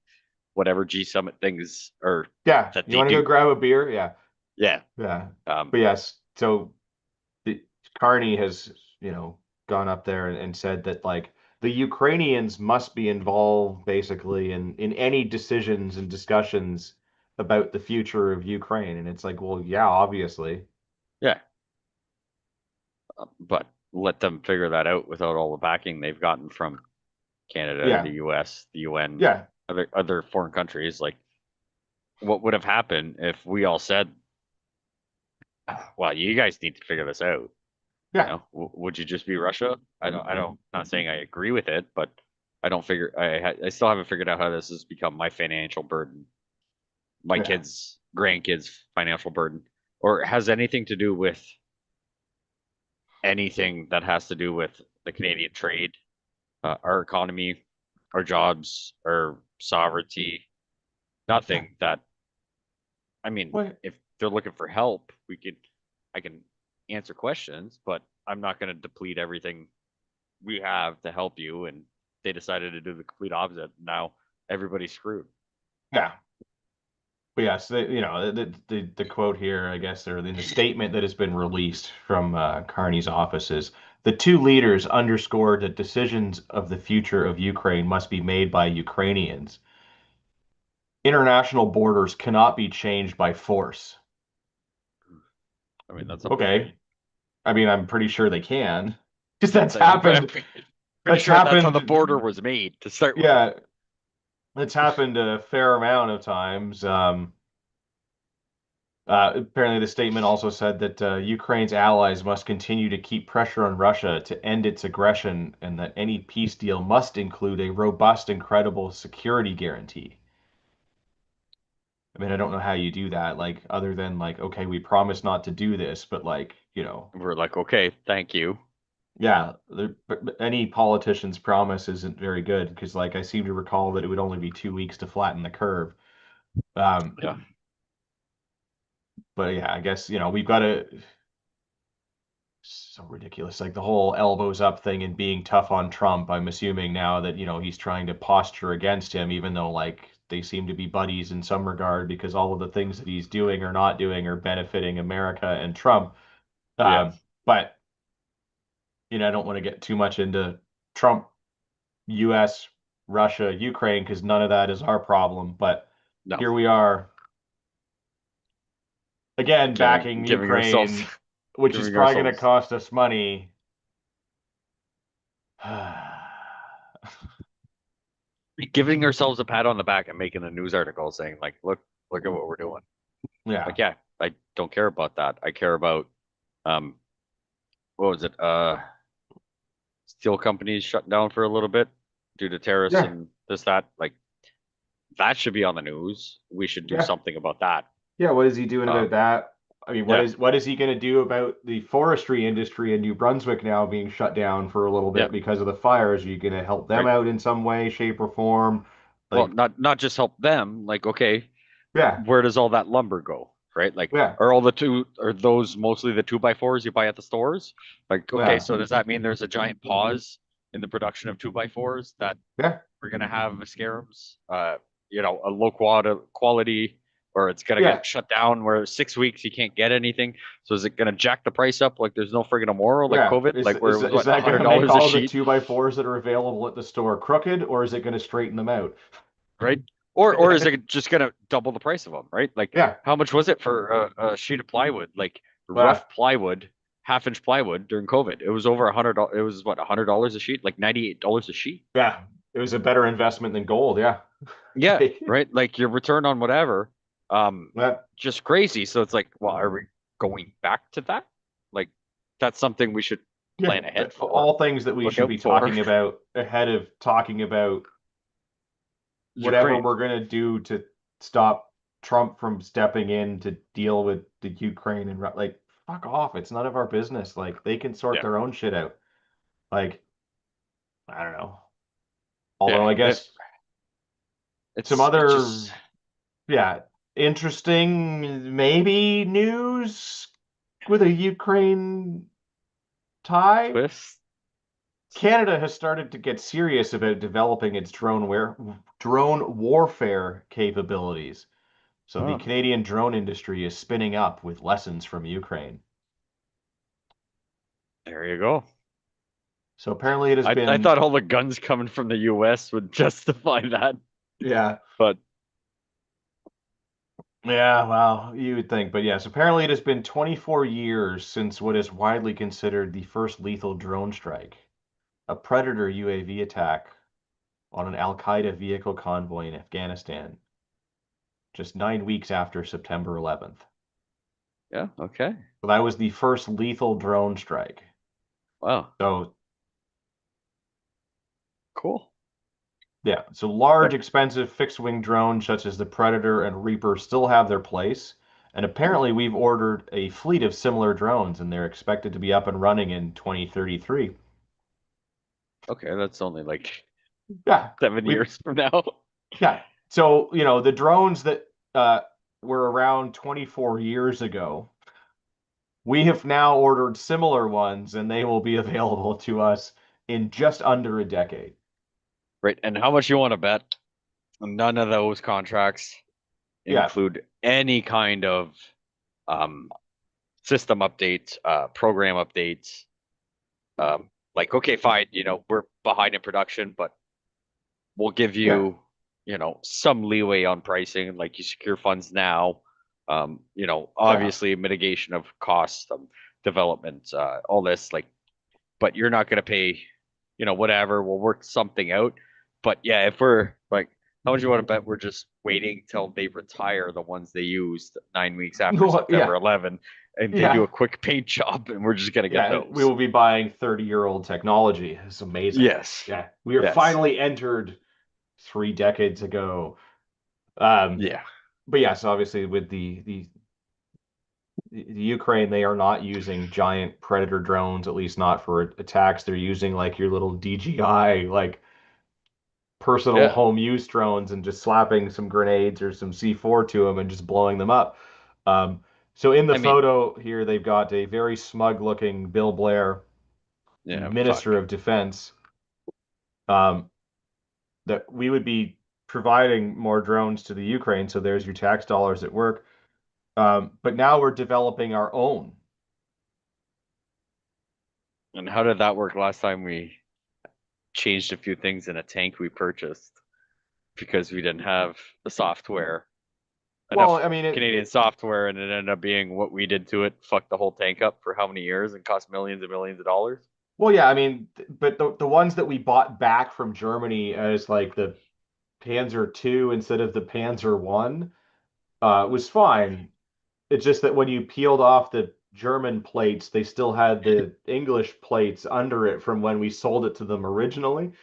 whatever G summit things or yeah. that You they want to go do." grab a beer? Yeah, Yeah. yeah. Um, But yes, so the, Carney has, gone up there and said that like the Ukrainians must be involved basically in any decisions and discussions about the future of Ukraine. And it's like, well, yeah, obviously. yeah. But let them figure that out without all the backing they've gotten from Canada, the Yeah, U.S., the UN, yeah, other foreign countries. Like, what would have happened if we all said, "Well, you guys need to figure this out." yeah, Would you just be Russia? I don't. Not saying I agree with it, but I don't figure. I still haven't figured out how this has become my financial burden, my yeah, kids, grandkids' financial burden, or has anything to do with anything that has to do with the Canadian trade, our economy, our jobs, our sovereignty. yeah. Nothing that, I mean, What? if they're looking for help, I can answer questions, but I'm not going to deplete everything we have to help you. And they decided to do the complete opposite. Now everybody's screwed. Yeah. But yes, the quote here, I guess, or in the statement that has been released from Carney's offices, the two leaders underscored that decisions of the future of Ukraine must be made by Ukrainians. International borders cannot be changed by force. I mean, that's up to Okay. debate. I mean, I'm pretty sure they can. Because that's I'm happened. pretty That's sure that's how the border happened. was made to start with. Yeah, it's happened a fair amount of times. Apparently, the statement also said that Ukraine's allies must continue to keep pressure on Russia to end its aggression and that any peace deal must include a robust and credible security guarantee. I mean, I don't know how you do that, like, other than, like, okay, we promise not to do this, but, like, We're like, okay, thank you. Yeah, but any politician's promise isn't very good because, like, I seem to recall that it would only be 2 weeks to flatten the curve. Um, Yeah. but yeah, I guess we've got to so ridiculous, like the whole elbows up thing and being tough on Trump. I'm assuming now that he's trying to posture against him, even though like they seem to be buddies in some regard because all of the things that he's doing or not doing are benefiting America and Trump. Yeah. But I don't want to get too much into Trump, U.S., Russia, Ukraine, because none of that is our problem. But No. here we are again backing Giving ourselves Ukraine, which is giving probably going to ourselves cost us money. giving ourselves a pat on the back and making a news article saying like, look at what we're doing. Yeah, Like, yeah, I don't care about that. I care about um what was it? Steel companies shut down for a little bit due to tariffs yeah, and this, that. Like that should be on the news. We should do yeah. something about that. Yeah, what is he doing about Um, that? I mean, what yeah, is he going to do about the forestry industry in New Brunswick now being shut down for a little yeah, bit because of the fires? Are you going to help them right. out in some way, shape, or form? Well, Like, not just help them. Like, okay, yeah, where does all that lumber go? Right? Like, yeah, are those mostly the 2x4s you buy at the stores? Like, okay, yeah, so does that mean there's a giant pause in the production of 2x4s that yeah, we're gonna have Mascarums, a low quality, or it's gonna yeah, get shut down where 6 weeks you can't get anything. So is it gonna jack the price up like there's no friggin' tomorrow, like yeah. COVID, Is like where is it was is what a that going hundred to make dollars a all the sheet, 2x4s that are available at the store crooked, or is it going to straighten them out? right? Or is it just gonna double the price of them, right? Like Yeah, how much was it for a sheet of plywood, like well, rough plywood, half-inch plywood during COVID? It was over $100. It was what $100 a sheet, like $98 a sheet. yeah. It was a better investment than gold. Yeah, Yeah, right. Like your return on whatever, yeah. just crazy. So it's like, well, are we going back to that? Like, that's something we should Yeah, plan ahead for, all things that we look should out be for. talking about ahead of talking about whatever Ukraine. we're going to do to stop Trump from stepping in to deal with the Ukraine and like fuck off. It's none of our business. Like they can sort Yeah, their own shit out. Like I don't know. yeah. Although I guess some It's other just yeah, interesting maybe news with a Ukraine tie. twist. Canada has started to get serious about developing its drone warfare capabilities. So the Oh, Canadian drone industry is spinning up with lessons from Ukraine. there you go. So apparently it has I been, thought all the guns coming from the U.S. would justify that, yeah, but yeah, well, you would think, but yes, apparently it has been 24 years since what is widely considered the first lethal drone strike, a Predator UAV attack on an Al Qaeda vehicle convoy in Afghanistan, just 9 weeks after September 11th. yeah, okay, So that was the first lethal drone strike. wow, So cool. yeah, so large, But expensive fixed-wing drones such as the Predator and Reaper still have their place, and mhm, apparently we've ordered a fleet of similar drones, and they're expected to be up and running in 2033. okay, that's only like Yeah, 7 years from now. yeah. So, the drones that were around 24 years ago, we have now ordered similar ones, and they will be available to us in just under a decade. Right, and how much you want to bet? None of those contracts Yeah, include any kind of um, system updates, program updates. Like, okay, fine, we're behind in production, but we'll give yeah, you, some leeway on pricing, like you secure funds now. yeah, Obviously mitigation of costs, development, all this, like, but you're not going to pay, whatever. We'll work something out. But yeah, if we're like, how much you want to bet we're just waiting till they retire the ones they used 9 weeks after yeah, September 11, and they do yeah. a quick paint job, and we're just gonna get Yeah, we those. will be buying 30-year-old technology. It's amazing. Yes. Yeah, we are Yes. finally entered 3 decades ago. Um, Yeah. but yes, obviously with the the Ukraine, they are not using giant predator drones, at least not for attacks. They're using like your little DJI, like personal Yeah. home use drones, and just slapping some grenades or some C4 to them and just blowing them up. Um, so in the I mean, photo here, they've got a very smug looking Bill Blair, yeah, Minister fuck. of Defense, um, that we would be providing more drones to the Ukraine. So there's your tax dollars at work. But now we're developing our own. And how did that work last time we changed a few things in a tank we purchased because we didn't have the software, Well, enough I mean, Canadian software, and it ended up being what we did to it, fucked the whole tank up for how many years and cost millions and millions of dollars. well, yeah, I mean, but the ones that we bought back from Germany as like the Panzer II instead of the Panzer I, was fine. It's just that when you peeled off the German plates, they still had the English plates under it from when we sold it to them originally.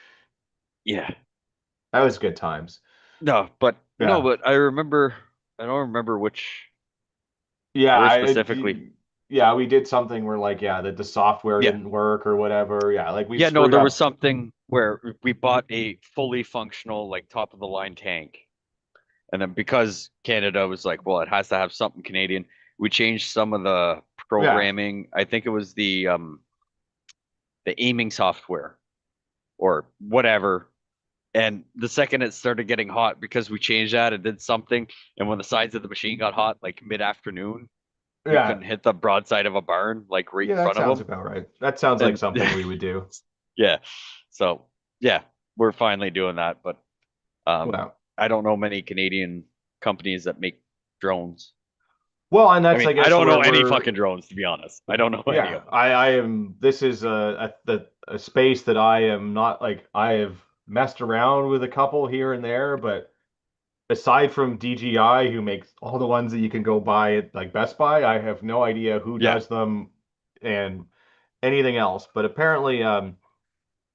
Yeah. That was good times. No, Yeah. but I remember. I don't remember Yeah, where specifically. yeah, we did something where like, yeah, that the software Yeah. didn't work or whatever. Yeah, like we Yeah, no, screwed there was up. something where we bought a fully functional, like top of the line tank. And then because Canada was like, well, it has to have something Canadian, we changed some of the Yeah. programming. I think it was the aiming software or whatever. And the second it started getting hot, because we changed that, it did something. And when the sides of the machine got hot, like mid-afternoon, we Yeah. couldn't hit the broadside of a barn, like right Yeah, in that front of sounds them. about right. That sounds like And something we would do. yeah, so yeah, we're finally doing that. But um, Well, I don't know many Canadian companies that make drones. well, and I that's, mean, I I guess, don't where know any we're, fucking drones, to be honest. I don't know any yeah, of them. I am, this is a space that I am not like, I have messed around with a couple here and there, but aside from DJI, who makes all the ones that you can go buy at like Best Buy, I have no idea who Yeah, does them and anything else. But apparently,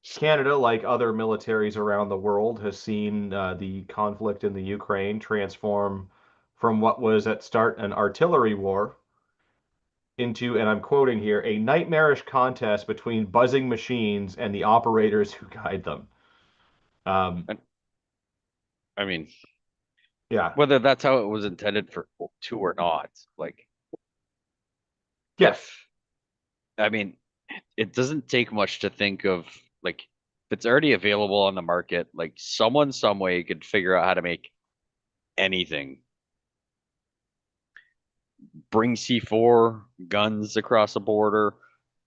Canada, like other militaries around the world, has seen the conflict in the Ukraine transform from what was at start an artillery war into, and I'm quoting here, a nightmarish contest between buzzing machines and the operators who guide them. Um, and I mean, yeah, whether that's how it was intended for to or not, like yeah, if I mean, it doesn't take much to think of, like, if it's already available on the market, like someone some way could figure out how to make anything. Bring C4, guns across the border, well,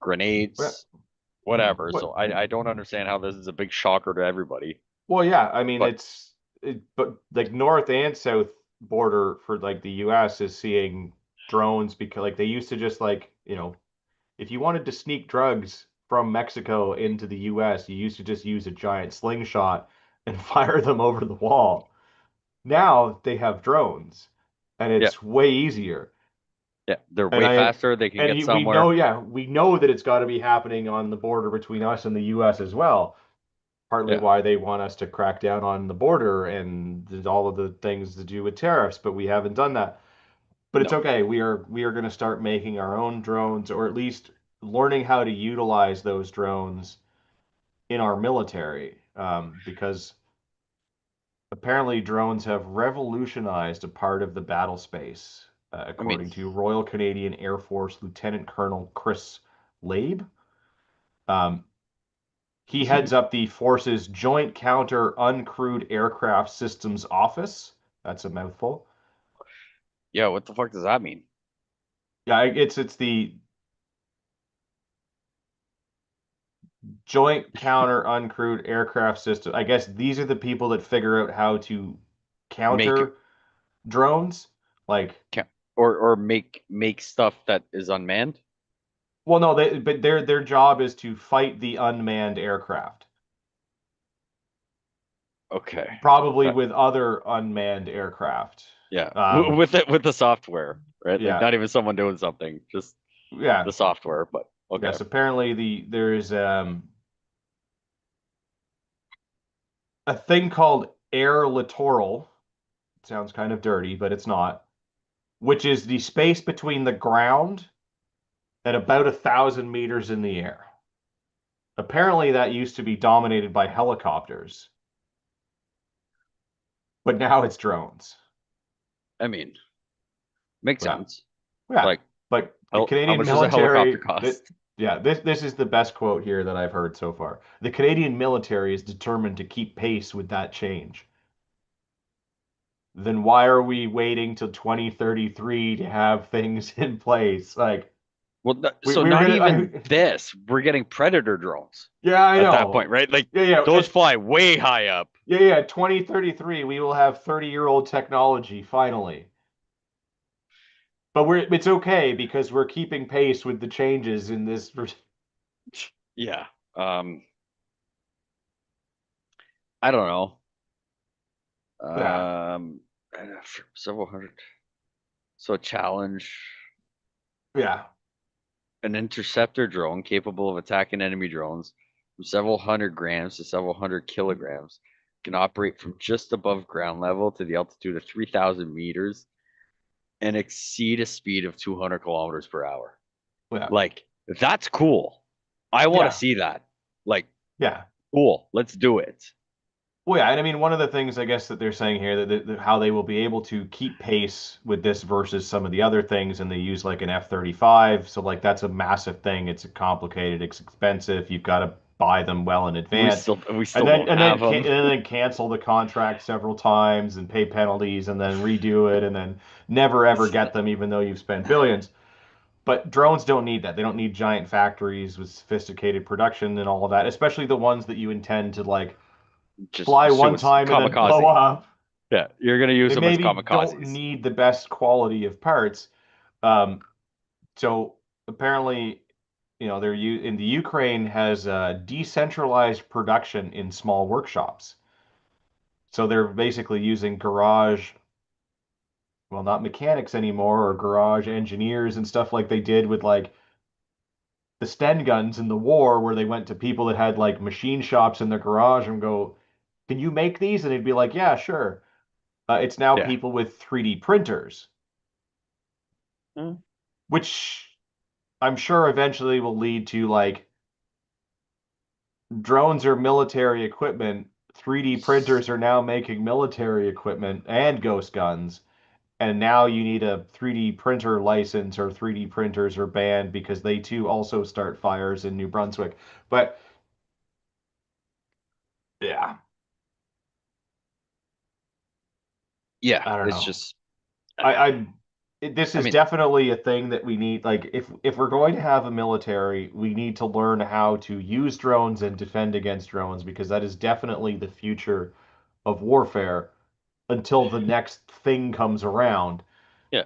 grenades, whatever. well, So I don't understand how this is a big shocker to everybody. well, yeah. I mean, But but like north and south border for like the U.S. is seeing drones because like they used to just like, if you wanted to sneak drugs from Mexico into the US, you used to just use a giant slingshot and fire them over the wall. Now they have drones, and yeah, it's way easier. yeah, they're And way faster. They can get we know, somewhere. yeah, we know that it's got to be happening on the border between us and the US as well. Partly Yeah, why they want us to crack down on the border and all of the things to do with tariffs, but we haven't done that. But it's no, okay. We are going to start making our own drones, or at least learning how to utilize those drones in our military, because apparently drones have revolutionized a part of the battle space, I mean, according to Royal Canadian Air Force Lieutenant Colonel Chris Labe. Um, he heads up the force's Joint Counter Uncrewed Aircraft Systems Office. That's a mouthful. yeah, what the fuck does that mean? Yeah, it's the Joint Counter Uncrewed Aircraft System. I guess these are the people that figure out how to Make counter drones. Like, or make stuff that is unmanned. well, no, but their job is to fight the unmanned aircraft, Okay, probably uh, with other unmanned aircraft. yeah, Um, with it with the software, right? Like yeah, not even someone doing something, just yeah, the software. But okay, yes. Apparently, there's a thing called air littoral. Sounds kind of dirty, but it's not. which is the space between the ground and about 1,000 meters in the air. Apparently, that used to be dominated by helicopters, but now it's drones. I mean, makes Yeah, sense. yeah. Like, But the how Canadian much does a helicopter military, cost? yeah, this is the best quote here that I've heard so far. The Canadian military is determined to keep pace with that change. Then why are we waiting till 2033 to have things in place? Like Well, so we were not gonna, even this. We're getting Predator drones yeah, I at that point, know. right? Like, Yeah, yeah, those fly way high up. yeah, yeah. 2033, we will have 30-year-old technology finally. But it's okay because we're keeping pace with the changes in this. Yeah. Um, I don't know. Yeah, Um, several hundred. So a challenge, yeah, an interceptor drone capable of attacking enemy drones from several hundred grams to several hundred kilograms can operate from just above ground level to the altitude of 3,000 meters and exceed a speed of 200 kilometers per hour. yeah, Like, that's cool. I want to yeah, see that. Like, yeah. cool. Let's do it. Well, yeah, and I mean, one of the things I guess that they're saying here that how they will be able to keep pace with this versus some of the other things, and they use like an F-35, so like that's a massive thing. It's complicated, it's expensive. You've got to buy them well in advance, We and still then don't have them. cancel the contract several times and pay penalties, and then redo it, and then never ever get them, even though you've spent billions. But drones don't need that. They don't need giant factories with sophisticated production and all of that, especially the ones that you intend to like Just fly one suits time and then blow kamikaze. up. Yeah, you're gonna use They them as maybe don't kamikazes. need the best quality of parts. Um, so apparently, they're in the Ukraine has decentralized production in small workshops. So they're basically using garage, well, not mechanics anymore, or garage engineers and stuff like they did with like the Sten guns in the war, where they went to people that had like machine shops in their garage and go, "Can you make these?" And they'd be like, "Yeah, sure." It's now Yeah. people with 3D printers, Mm. which I'm sure eventually will lead to like drones or military equipment. 3D printers are now making military equipment and ghost guns. And now you need a 3D printer license, or 3D printers are banned because they too also start fires in New Brunswick. But yeah, Yeah, I don't it's know. just, I this I is mean, definitely a thing that we need. Like, if we're going to have a military, we need to learn how to use drones and defend against drones, because that is definitely the future of warfare until the next thing comes around. yeah,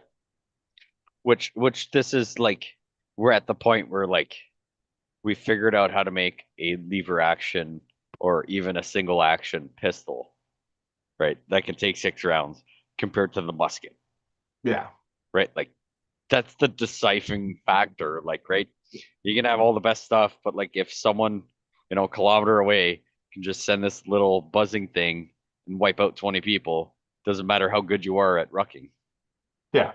which this is like, we're at the point where like we figured out how to make a lever action or even a single action pistol, right? That can take 6 rounds compared to the musket, Yeah, right? Like, that's the deciphering factor. Like, right? You can have all the best stuff, but like if someone, a kilometer away can just send this little buzzing thing and wipe out 20 people, doesn't matter how good you are at rucking, yeah,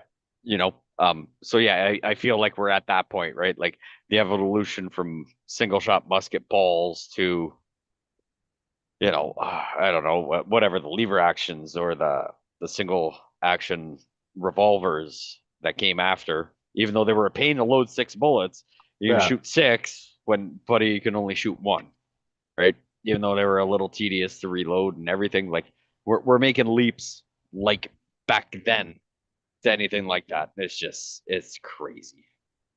so yeah, I feel like we're at that point, right? Like the evolution from single shot musket balls to, I don't know, whatever the lever actions or the single action revolvers that came after. Even though they were a pain to load 6 bullets, you can yeah. shoot six when buddy you can only shoot one, right? Even though they were a little tedious to reload and everything, like we're making leaps like back then to anything like that. It's crazy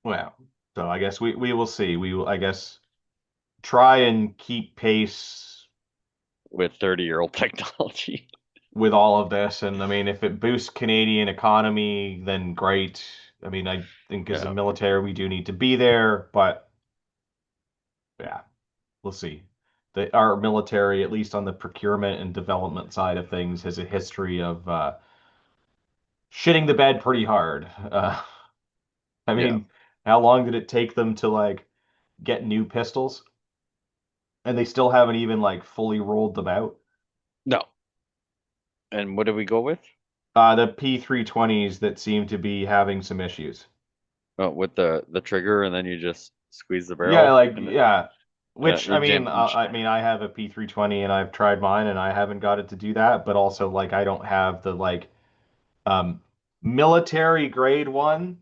Well, so I guess we will see. We will, I guess, try and keep pace with 30-year-old technology. with all of this. And I mean, if it boosts Canadian economy, then great. I mean, I think as a Yeah. military, we do need to be there, but yeah, we'll see. Our military, at least on the procurement and development side of things, has a history of shitting the bed pretty hard. I Yeah. mean, how long did it take them to like get new pistols? And they still haven't even like fully rolled them out. No. And what did we go with? The P320s that seem to be having some issues. with the trigger, and then you just squeeze the Yeah, barrel, like and yeah. Which you jam. I mean, I have a P320 and I've tried mine and I haven't got it to do that. But also, like, I don't have the like um military grade one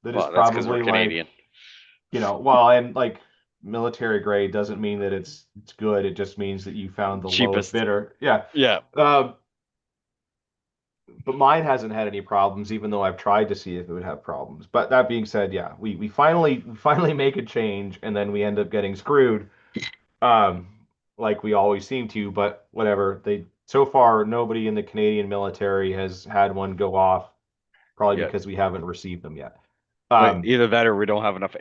that is Well, that's because we're probably like, Canadian. well, and like military grade doesn't mean that it's good. It just means that you found the lowest Cheapest. bidder. Yeah. Yeah. Um, but mine hasn't had any problems, even though I've tried to see if it would have problems. But that being said, yeah, we finally make a change and then we end up getting screwed. Um, like we always seem to, but whatever. They so far nobody in the Canadian military has had one go off, probably Yeah. because we haven't received them yet. Wait, Um, either that or we don't have enough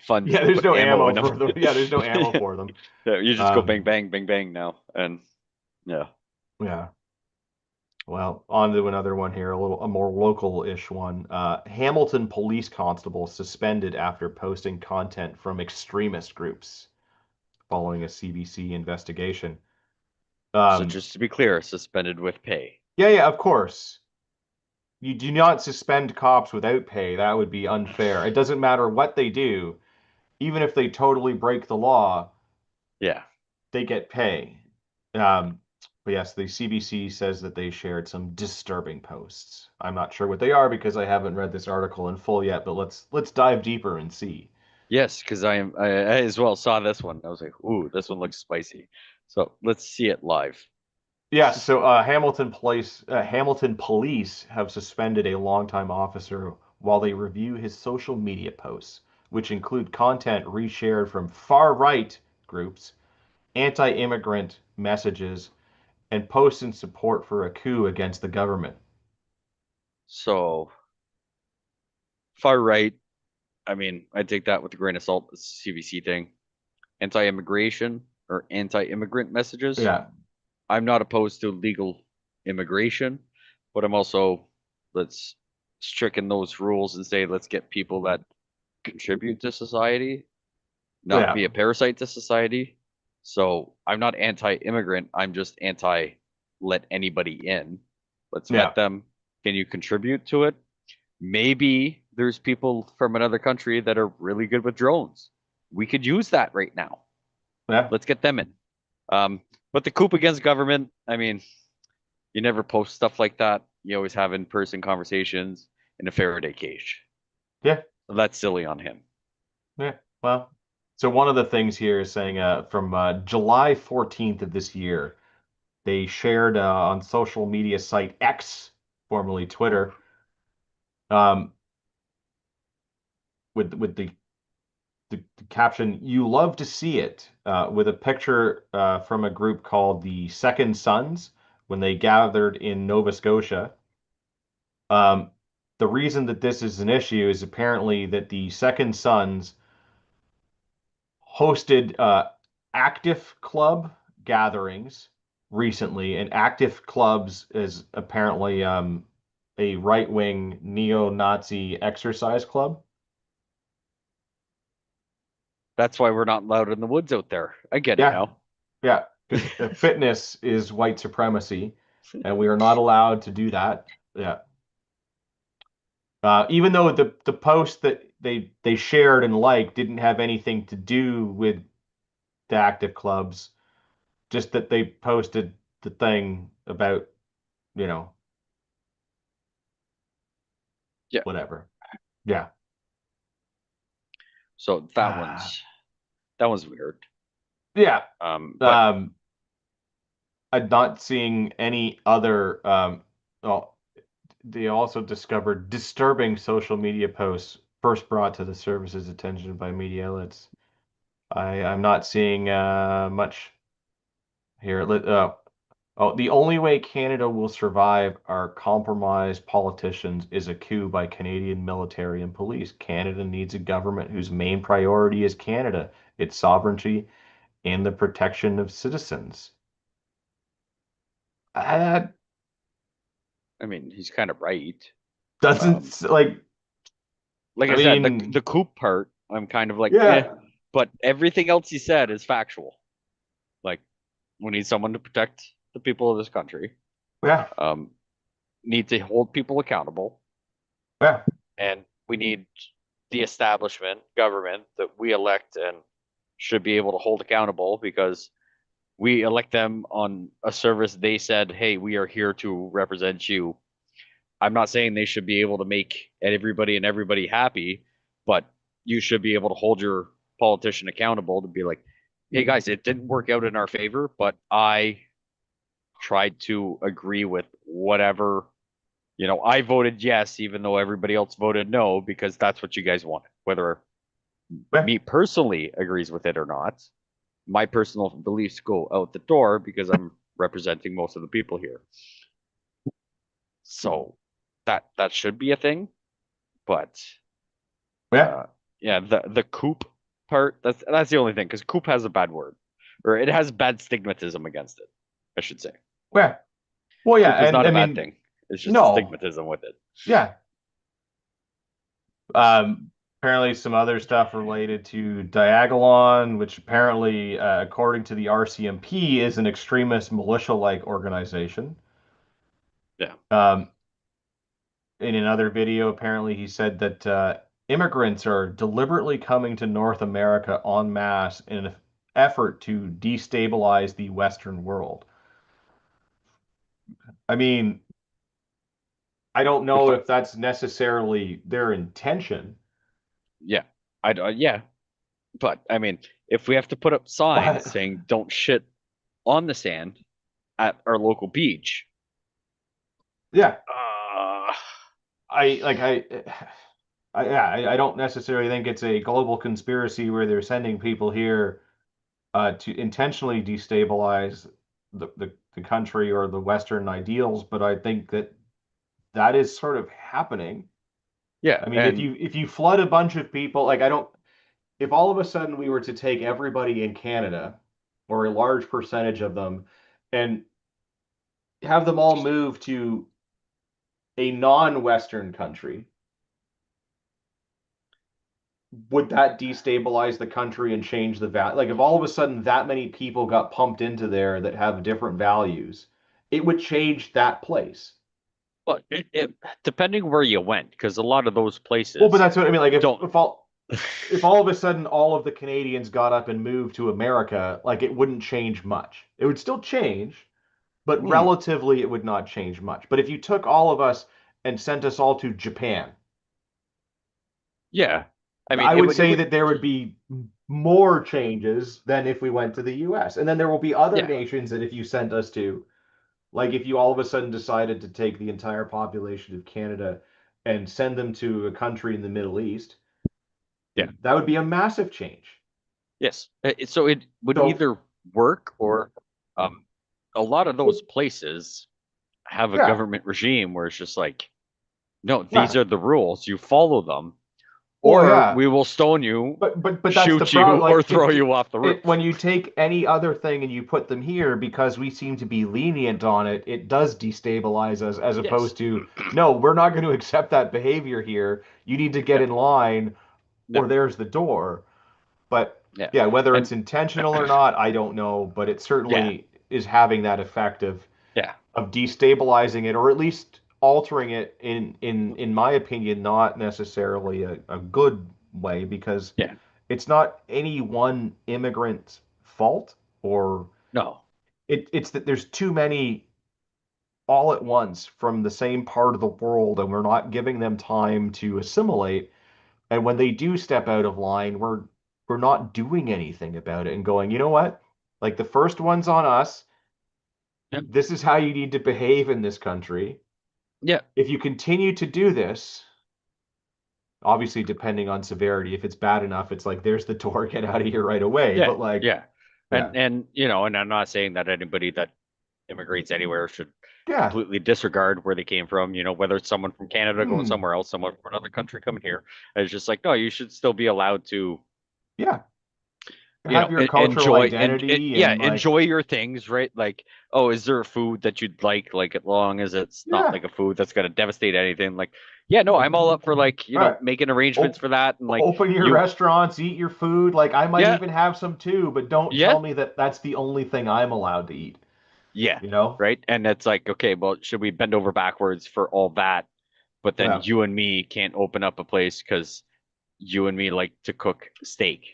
funds yeah, to there's put no ammo ammo in them. for them. Yeah, there's no ammo Yeah. for them. Yeah, you just go bang Um, bang bang bang now, and yeah. yeah. Well, on to another one here, a more local-ish one. Hamilton police constable suspended after posting content from extremist groups following a CBC investigation. So Um, just to be clear, suspended with pay. yeah, yeah, of course. You do not suspend cops without pay. That would be unfair. It doesn't matter what they do, even if they totally break the law, Yeah. they get pay. Um, but yes, the CBC says that they shared some disturbing posts. I'm not sure what they are because I haven't read this article in full yet, but let's dive deeper and see. Yes, because I as well saw this one. I was like, ooh, this one looks spicy. So let's see it live. Yes, so Hamilton police have suspended a longtime officer while they review his social media posts, which include content reshared from far-right groups, anti-immigrant messages, and posts in support for a coup against the government. So far right, I mean, I take that with a grain of salt. It's a CBC thing. Anti-immigration or anti-immigrant messages. Yeah, I'm not opposed to legal immigration, but I'm also let's stricken those rules and say let's get people that contribute to society, not yeah, be a parasite to society. So I'm not anti-immigrant. I'm just anti let anybody in. Let's yeah, vet them. Can you contribute to it? Maybe there's people from another country that are really good with drones. We could use that right now. yeah, Let's get them in. But the coup against government, I mean, you never post stuff like that. You always have in-person conversations in a Faraday cage. yeah, So that's silly on him. yeah. Well, so one of the things here is saying from July 14th of this year, they shared on social media site X, formerly Twitter, um, with the caption "You love to see it," with a picture from a group called the Second Sons when they gathered in Nova Scotia. Um, the reason that this is an issue is apparently that the Second Sons hosted active club gatherings recently, and active clubs is apparently a right-wing neo-Nazi exercise club. That's why we're not allowed in the woods out there. I get it Yeah, now. yeah, because fitness is white supremacy, and we are not allowed to do that. Yeah. Even though the post that they shared and liked didn't have anything to do with the active clubs, just that they posted the thing about, you know, Yeah. whatever. Yeah. So that one's weird. Yeah. But Um, I'm not seeing any other well, they also discovered disturbing social media posts first brought to the service's attention by media outlets. I'm not seeing much here. Oh, the only way Canada will survive our compromised politicians is a coup by Canadian military and police. Canada needs a government whose main priority is Canada, its sovereignty, and the protection of citizens. That I mean, he's kind of right. Um, doesn't like, like I I said, the mean, coup part, I'm kind of like, eh. yeah, But everything else he said is factual. Like, we need someone to protect the people of this country. yeah, Um, need to hold people accountable, Yeah. and we need the establishment government that we elect and should be able to hold accountable because we elect them on a service they said, hey, we are here to represent you. I'm not saying they should be able to make everybody happy, but you should be able to hold your politician accountable to be like, hey guys, it didn't work out in our favor, but I tried to agree with whatever, I voted yes, even though everybody else voted no, because that's what you guys wanted. Whether Yeah. me personally agrees with it or not, my personal beliefs go out the door because I'm representing most of the people here. So that should be a thing, but Yeah. yeah, the coop part, that's the only thing because coop has a bad word, or it has bad stigmatism against it, I should say. Yeah. Well, yeah, Coop is and not I a bad mean, thing. It's just a no. stigmatism with it. Yeah. Apparently some other stuff related to Diagolon, which apparently, according to the RCMP, is an extremist militia-like organization. Yeah. Um, in another video, apparently he said that immigrants are deliberately coming to North America en masse in an effort to destabilize the Western world. I mean, I don't If know if that's necessarily their intention, yeah, yeah, but I mean, if we have to put up signs but saying "Don't shit on the sand" at our local beach, yeah, uh, I like I don't necessarily think it's a global conspiracy where they're sending people here to intentionally destabilize the country or the Western ideals, but I think that that is sort of happening. yeah, I mean, if and you flood a bunch of people, like I don't, if all of a sudden we were to take everybody in Canada or a large percentage of them and have them all move to a non-Western country, would that destabilize the country and change the value? Like if all of a sudden that many people got pumped into there that have different values, it would change that place. but depending where you went, because a lot of those Well, but places that's what I mean. Like don't. if all of a sudden all of the Canadians got up and moved to America, like it wouldn't change much. It would still change, but Hmm, relatively it would not change much. But if you took all of us and sent us all to Japan, yeah, I mean, I it would would, it say would, that there would be more changes than if we went to the US. And then there will be other yeah, nations that if you sent us to, like if you all of a sudden decided to take the entire population of Canada and send them to a country in the Middle East, yeah, that would be a massive change. yes. So it would So, either work or, um, a lot of those places have a yeah, government regime where it's just like, no, these yeah. are the rules. You follow them, Well, or yeah. we will stone you, But that's the shoot you, problem. or Like throw you off the roof. when you take any other thing and you put them here because we seem to be lenient on it, it does destabilize us as Yes. opposed to no, we're not going to accept that behavior here. You need to get Yeah. in line Yeah. or there's the door. But Yeah. yeah, whether And it's intentional or not, I don't know, but it yeah. certainly is having that effect Yeah. of destabilizing it or at least altering it in my opinion, not necessarily a good way because Yeah. it's not any one immigrant's fault or No. it's that there's too many all at once from the same part of the world and we're not giving them time to assimilate. And when they do step out of line, we're not doing anything about it and going, you know what? Like the first one's on us. Yeah. This is how you need to behave in this country. Yeah. If you continue to do this, obviously depending on severity, if it's bad enough, it's like there's the door, get out of here right away. Yeah. But like, Yeah. yeah, And I'm not saying that anybody that immigrates anywhere should yeah, completely disregard where they came from, whether it's someone from Canada going hmm, somewhere else, someone from another country coming here. It's just like, no, you should still be allowed to, yeah, have your cultural enjoy and identity yeah, and like, enjoy your things, right? Like, oh, is there a food that you'd like as long as it's not yeah, like a food that's gonna devastate anything? Like, yeah, no, I'm all up for like, all right, making arrangements op for that and like open your you, restaurants, eat your food. Like I might yeah, even have some too, but don't yeah, tell me that that's the only thing I'm allowed to eat. Yeah, You know? right. And it's like, okay, well, should we bend over backwards for all that? But then Yeah. you and me can't open up a place because you and me like to cook steak,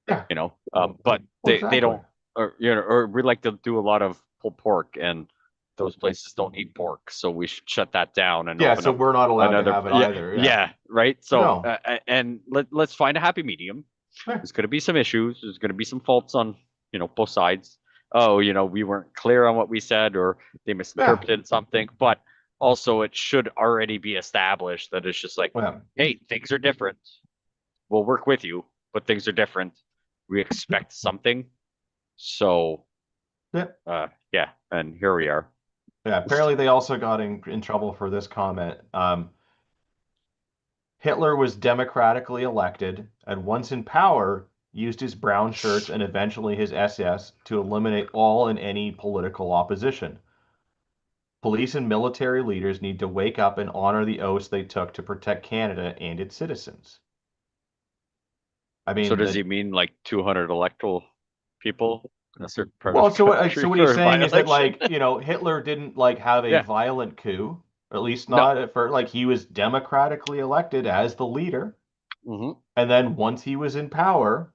Yeah. you know. But Well, they exactly. don't, or or we like to do a lot of pulled pork, and those places don't eat pork, so we should shut that down and Yeah. open So up we're not allowed to another. have it Yeah, either. Yeah. yeah, right. So No. and let's find a happy medium. Yeah. There's going to be some issues. There's going to be some faults on both sides. Oh, we weren't clear on what we said, or they Yeah. misinterpreted something, but also it should already be established that it's just like, Yeah. hey, things are different. We'll work with you, but things are different. We expect something. So, Yeah. yeah, and here we are. Yeah. Apparently, they also got in trouble for this comment. Hitler was democratically elected and once in power used his brown shirts and eventually his SS to eliminate all and any political opposition. Police and military leaders need to wake up and honor the oaths they took to protect Canada and its citizens. I So mean, does the he mean like 200 electoral people in a certain part of well, the country so what he's for a saying is that violation? like, Hitler didn't like have a Yeah. violent coup, at least No. not at first. Like he was democratically elected as the leader, Hmm. and then once he was in power,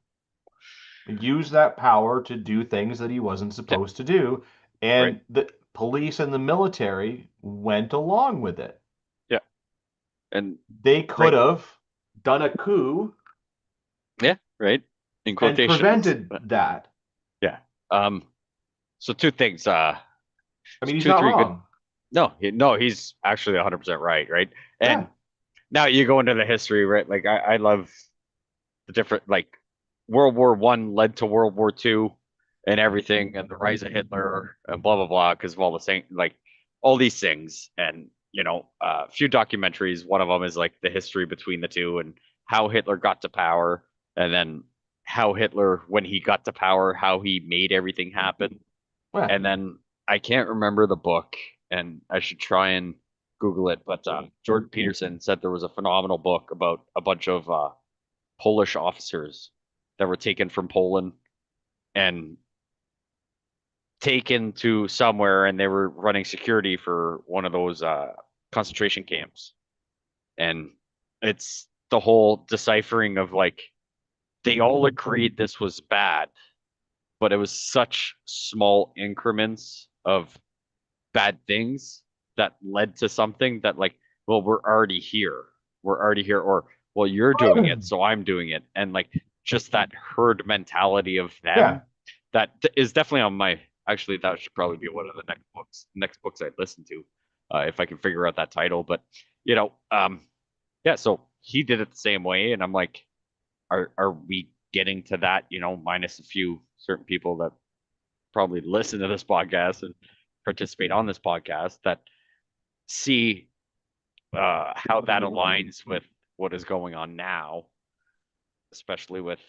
used that power to do things that he wasn't Yeah. supposed to do, Right. and the police and the military went along with it. Yeah. And They right. could have done a coup Yeah. Right. In and quotations. prevented But that. yeah. Um. So two things. I mean, he's Two, not three good. wrong. No. No. He's actually 100% right. Right. Yeah, And now you go into the history, right? Like I love the different like World War I led to World War II and everything, and the rise of Hitler and blah blah blah because of all the same like all these things. And a few documentaries. One of them is like the history between the two and how Hitler got to power, and then how Hitler, when he got to power, how he made everything happen. yeah, And then I can't remember the book, and I should try and Google it. But Jordan Peterson said there was a phenomenal book about a bunch of Polish officers that were taken from Poland and taken to somewhere, and they were running security for one of those concentration camps. And it's the whole deciphering of like they all agreed this was bad, but it was such small increments of bad things that led to something that like, well, we're already here, or well, you're doing it, so I'm doing it. And like just that herd mentality of yeah. them that is definitely on my, actually that should probably be one of the next books I'd listen to, if I can figure out that title. But you know um yeah, so he did it the same way, and I'm like, are we getting to that, minus a few certain people that probably listen to this podcast and participate on this podcast that see how that aligns with what is going on now, especially with,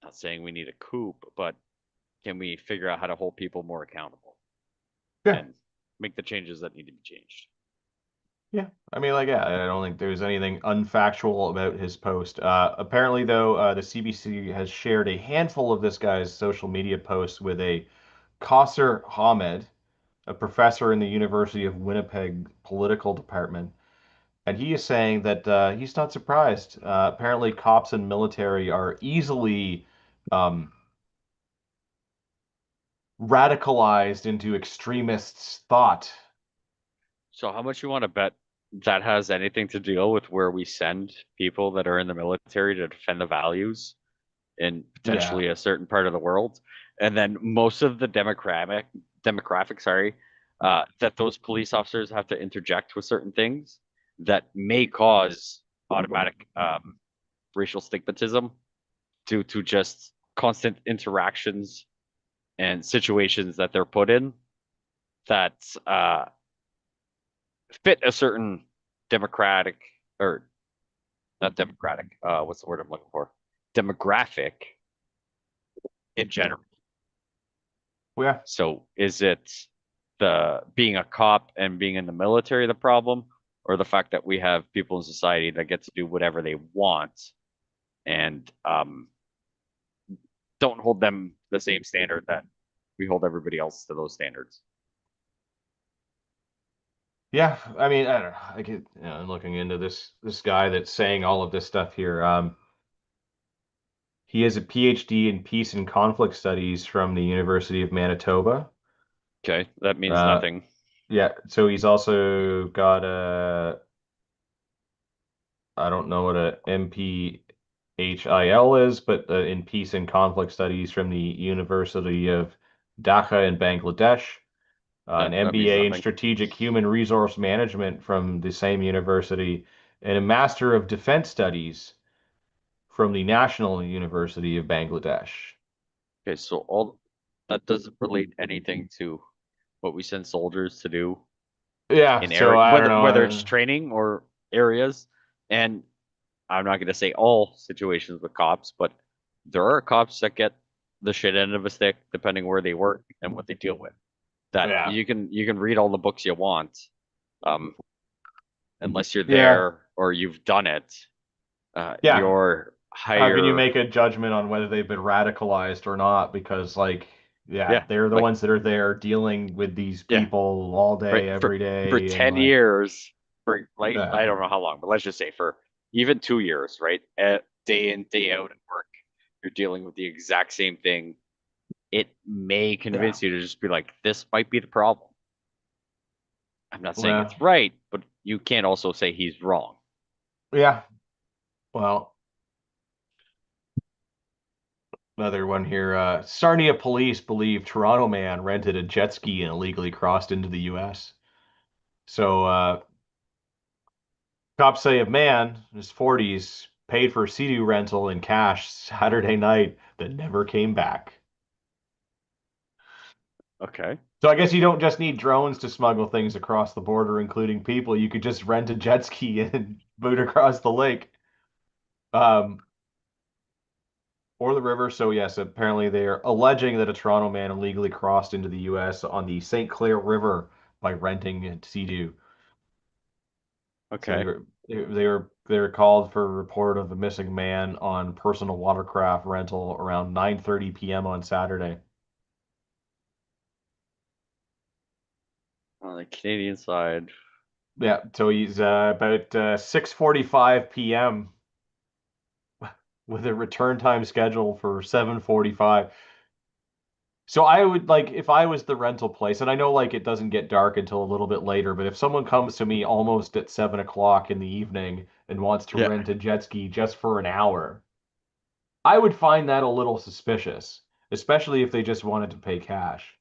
not saying we need a coup, but can we figure out how to hold people more accountable Yeah. and make the changes that need to be changed? Yeah, I mean, like, yeah, I don't think there's anything unfactual about his post. Apparently, though, the CBC has shared a handful of this guy's social media posts with a Qasser Ahmed, a professor in the University of Winnipeg political department, and he is saying that he's not surprised. Apparently, cops and military are easily um, radicalized into extremists' thought. So how much you want to bet that has anything to deal with where we send people that are in the military to defend the values in Yeah, potentially a certain part of the world? And then most of the demographic, sorry, that those police officers have to interject with certain things that may cause automatic racial stigmatism due to just constant interactions and situations that they're put in that fit a certain democratic, or not democratic, what's the word I'm looking for? Demographic in general. yeah. So is it the being a cop and being in the military the problem, or the fact that we have people in society that get to do whatever they want and don't hold them the same standard that we hold everybody else to those standards? Yeah, I mean, I don't know. I get, I'm looking into this guy that's saying all of this stuff here. He has a PhD in peace and conflict studies from the University of Manitoba. Okay, that means Uh, nothing. yeah, so he's also got a, I don't know what a MPHIL is, but in peace and conflict studies from the University of Dhaka in Bangladesh. An That means MBA in nothing. strategic human resource management from the same university, and a Master of Defense Studies from the National University of Bangladesh. Okay, so all that doesn't relate anything to what we send soldiers to do Yeah, in so area, I don't whether it's know. training or areas. And I'm not going to say all situations with cops, but there are cops that get the shit end of a stick depending where they work and what they deal with. That Yeah, you can read all the books you want, um, unless you're yeah, there or you've done it. yeah. You're How can you higher. make a judgment on whether they've been radicalized or not? Because, like, yeah, Yeah, they're the like ones that are there dealing with these yeah, people all right. day, For every for day, and 10 years, for like yeah, I don't know how long, but let's just say for even 2 years, right? Day in, day out at work, you're dealing with the exact same thing. It may yeah, convince you to just be like, this might be the problem. I'm not saying well, it's right, but you can't also say he's wrong. yeah, well. Another one here. Sarnia police believe Toronto man rented a jet ski and illegally crossed into the U.S. So, cops say a man in his 40s paid for a Sea-Doo rental in cash Saturday night that never came back. Okay. So I guess you don't just need drones to smuggle things across the border, including people. You could just rent a jet ski and boot across the lake, um, or the river. So yes, apparently they are alleging that a Toronto man illegally crossed into the U.S. on the St. Clair River by renting a Sea-Doo. So Okay. they were called for a report of a missing man on personal watercraft rental around 9:30 p.m. on Saturday. On the Canadian side. Yeah, so he's about 6:45 p.m. with a return time schedule for 7:45. So I would like if I was the rental place, and I know like it doesn't get dark until a little bit later, but if someone comes to me almost at 7 o'clock in the evening and wants to Yeah. rent a jet ski just for an hour, I would find that a little suspicious, especially if they just wanted to pay cash.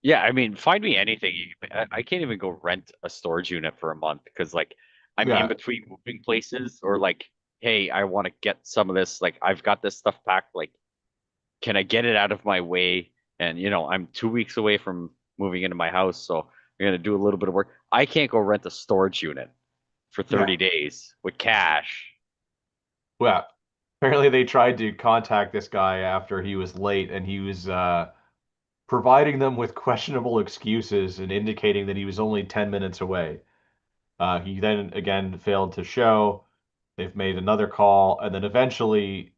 Yeah, I mean, find me anything. I can't even go rent a storage unit for a month because, like, I'm in Yeah, between moving places, or like, hey, I want to get some of this. Like, I've got this stuff packed. Like, can I get it out of my way? And I'm 2 weeks away from moving into my house, so I'm gonna do a little bit of work. I can't go rent a storage unit for yeah, 30 days with cash. well, apparently they tried to contact this guy after he was late, and he was providing them with questionable excuses and indicating that he was only 10 minutes away. He then again failed to show. They've made another call, and then eventually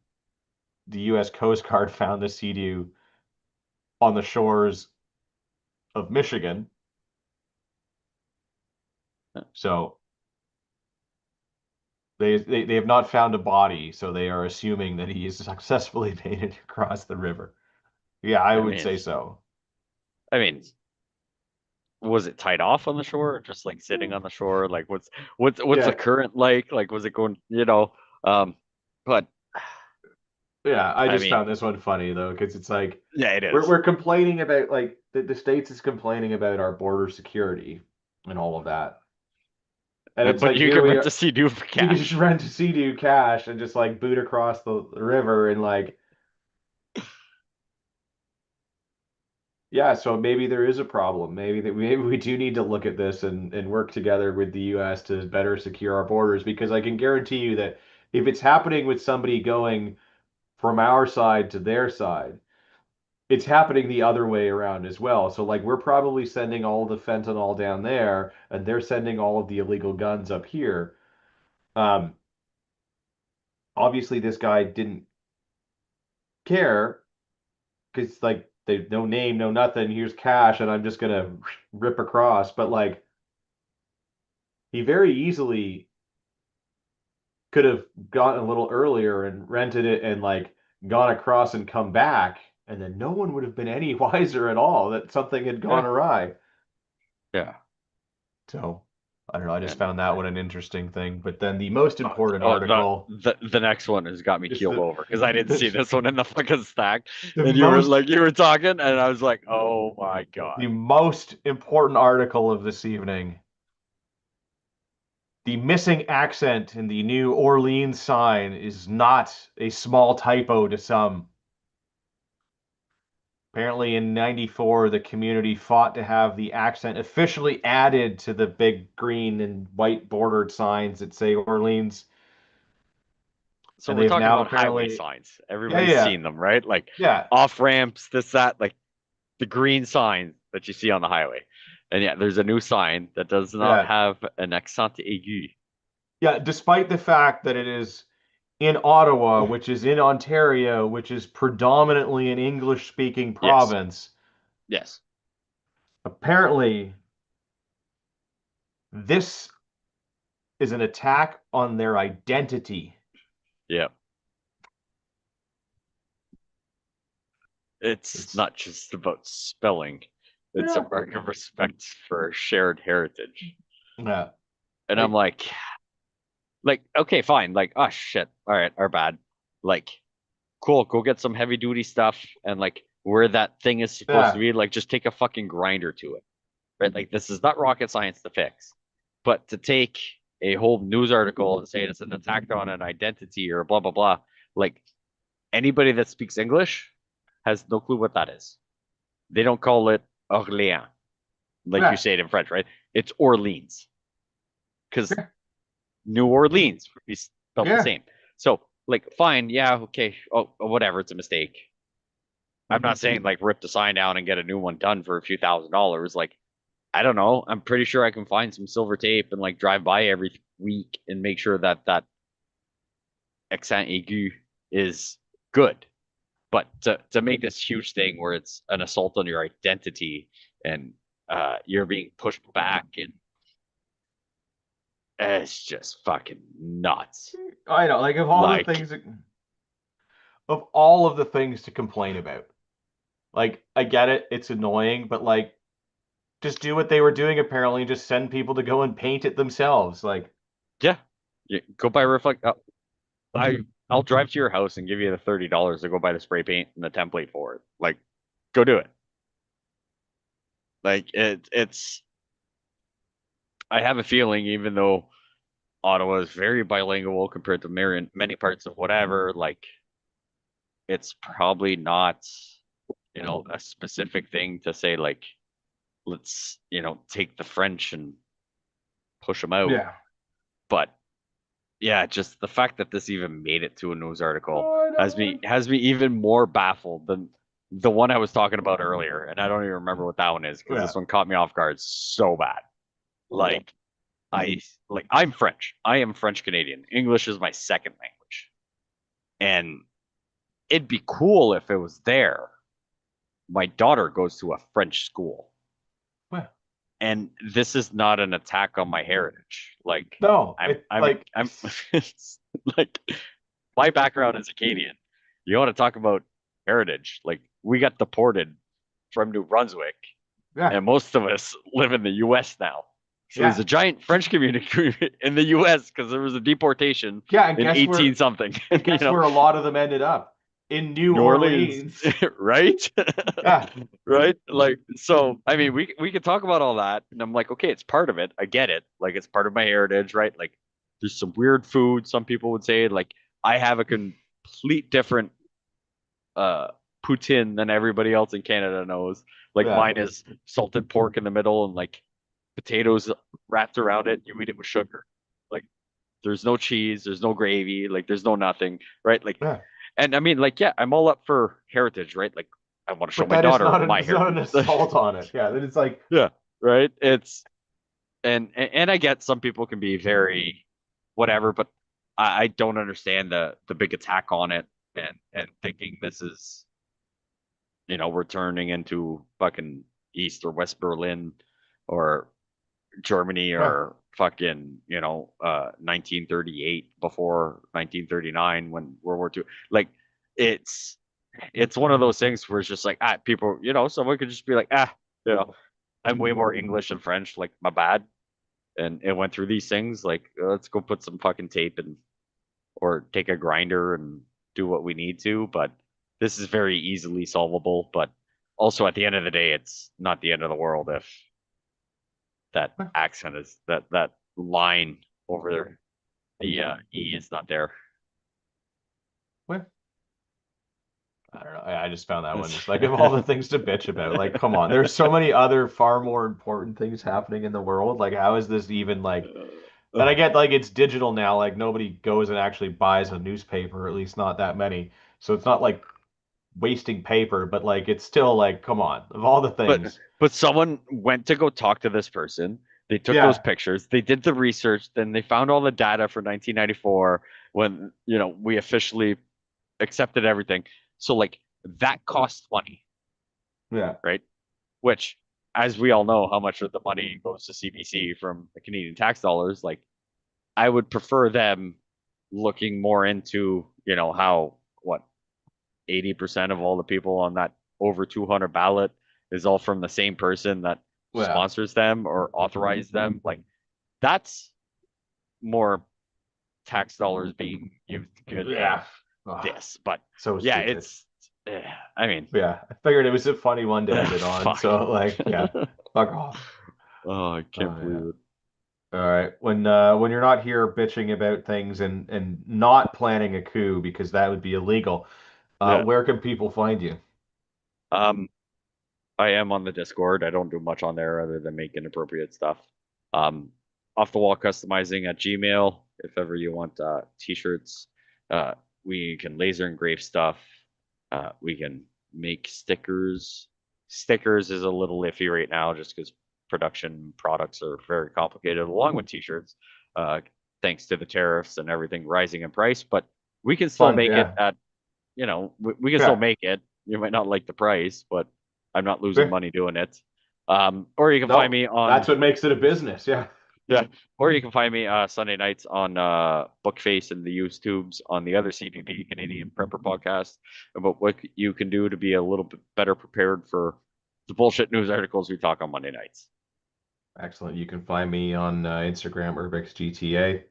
the U.S. Coast Guard found the Sea-Doo on the shores of Michigan. So they have not found a body, so they are assuming that he has successfully made it across the river. Yeah, I I would mean, say so. I mean, was it tied off on the shore or just like sitting on the shore? Like, what's the Yeah, current like? Like, was it going? Um, but yeah. I I just mean, found this one funny though, because it's like yeah, it we're is. complaining about like the states is complaining about our border security and all of that, and it's But like you here can we rent a are. Sea-Doo for You can just cash. rent a Sea-Doo cash and just like boot across the river and like yeah, so maybe there is a problem. Maybe we do need to look at this and work together with the US to better secure our borders because I can guarantee you that if it's happening with somebody going from our side to their side, it's happening the other way around as well. So like we're probably sending all the fentanyl down there and they're sending all of the illegal guns up here. Um, Obviously this guy didn't care because like they no name, no nothing. Here's cash, and I'm just gonna rip across. But like he very easily could have gotten a little earlier and rented it and like gone across and come back, and then no one would have been any wiser at all that something had Yeah. gone awry. Yeah. So I don't know. I just And found that one an interesting thing. But then the most important oh, the, article the next one has got me is keeled over because I didn't see this one in the fucking stack. the And you were most like, you were talking, and I was like, oh my the God. most important article of this evening. The missing accent in the New Orleans sign is not a small typo to some. Apparently, in '94, the community fought to have the accent officially added to the big green and white bordered signs that say Orleans. So And we're they've talking now about highway apparently, signs. yeah, Everybody's yeah, seen them, right? Like yeah, off ramps, this, that, like the green signs that you see on the highway. And yeah, there's a new sign that does not yeah, have an accent aigu. yeah. Despite the fact that it is in Ottawa, which is in Ontario, which is predominantly an English speaking Yes. province, Yes. apparently this is an attack on their identity. Yeah. It's It's not just about spelling. It's a yeah, mark of respect for shared heritage. yeah, And I'm like like, okay, fine. Like, oh shit. All right, our bad. Like, cool, go get some heavy duty stuff and like where that thing is supposed to yeah, be, like just take a fucking grinder to it. Right? Like this is not rocket science to fix. But to take a whole news article and say it's an attack on an identity or blah blah blah, like anybody that speaks English has no clue what that is. They don't call it Orléans, like you yeah, say it in French, right? It's Orleans. Because yeah, New Orleans would be spelled the yeah. same. So, like, fine, yeah, okay, oh, whatever, it's a mistake. I'm not saying like rip the sign down and get a new one done for a few $1,000s. Like, I don't know. I'm pretty sure I can find some silver tape and like drive by every week and make sure that that accent aigu is good. But to make this huge thing where it's an assault on your identity and you're being pushed back and it's just fucking nuts. I know, like Like, of all of the things to complain about, like I get it, it's annoying, but like just do what they were doing apparently, and just send people to go and paint it themselves. Like, yeah, you go buy reflect. I'll drive to your house and give you the $30 to go buy the spray paint and the template for it. Like, go do it. Like it's. I have a feeling, even though Ottawa is very bilingual compared to many parts of whatever, like it's probably not, a specific thing to say like, let's, take the French and push them out. yeah. But yeah, just the fact that this even made it to a news article Oh, I has know. me has me even more baffled than the one I was talking about earlier, and I don't even remember what that one is because Yeah. this one caught me off guard so bad. Like I I'm French. I am French Canadian. English is my second language. And it'd be cool if it was there. My daughter goes to a French school, Well, and this is not an attack on my heritage. Like no, I'm it I'm like I'm like my background is Acadian. You want to talk about heritage? Like we got deported from New Brunswick, yeah, and most of us live in the U.S. now. So there's yeah, a giant French community in the U.S. because there was a deportation yeah. And in guess 18 where? something. And guess where a lot of them ended up? In New New Orleans, Orleans. right? Yeah, Right? Like, so I mean, we could talk about all that, and I'm like, okay, it's part of it. I get it. Like, it's part of my heritage, right? Like, there's some weird food. Some people would say, like, I have a complete different uh poutine than everybody else in Canada knows. Like, yeah, mine is salted pork in the middle and like potatoes wrapped around it. You eat it with sugar. Like, there's no cheese, there's no gravy, like, there's no nothing, right? Like, yeah. and I mean, like, yeah, I'm all up for heritage, right? Like, I want to show But my that is daughter not my it's not an heritage. assault on it. Yeah, then it's like, Yeah, right. It's and I get some people can be very whatever, but I don't understand the big attack on it and thinking this is we're turning into fucking East or West Berlin or Germany yeah, or fucking, 1938 before 1939 when World War II. Like it's it's one of those things where it's just like people, someone could just be like, you know, I'm way more English and French, like my bad. And it went through these things, like let's go put some fucking tape and or take a grinder and do what we need to. But this is very easily solvable. But also at the end of the day, it's not the end of the world if that accent is that line over there. The E is not there. Well, I don't know. I just found that one just like of all the things to bitch about. Like, come on, there's so many other far more important things happening in the world. Like, how is this even like? And I get like it's digital now. Like nobody goes and actually buys a newspaper, or at least not that many. So it's not like wasting paper, but like it's still like, come on, of all the but things. but someone went to go talk to this person. They took those Yeah, pictures. They did the research. Then they found all the data for 1994 when we officially accepted everything. So like that costs money, yeah, right? Which, as we all know, how much of the money goes to CBC from the Canadian tax dollars. Like I would prefer them looking more into, how what 80% of all the people on that over 200 ballot is all from the same person that yeah, sponsors them or authorized them. Like that's more tax dollars being used good in yeah. Ugh, this. But so yeah, stupid. I mean, Yeah, I figured it was a funny one to end it on. fuck. So like, yeah, fuck off. Oh, I can't Oh yeah. believe it. All right. When you're not here bitching about things and not planning a coup because that would be illegal, Yeah. where can people find you? Um, I am on the Discord. I don't do much on there other than making appropriate stuff. Um, off the wall customizing at Gmail. If ever you want t-shirts, uh, we can laser engrave stuff. We can make stickers. Stickers is a little iffy right now just because production products are very complicated, along with t-shirts, uh, thanks to the tariffs and everything rising in price. But we can still Fun, make it yeah, at we can still yeah, make it. You might not like the price, but I'm not losing yeah. money doing it. Or you can find No, me on that's what makes it a business. Yeah, yeah, or you can find me Sunday nights on Bookface and the Used Tubes on the other CPP Canadian Prepper podcast about what you can do to be a little bit better prepared for the bullshit news articles we talk on Monday nights. excellent. You can find me on Instagram, UrbexGTA.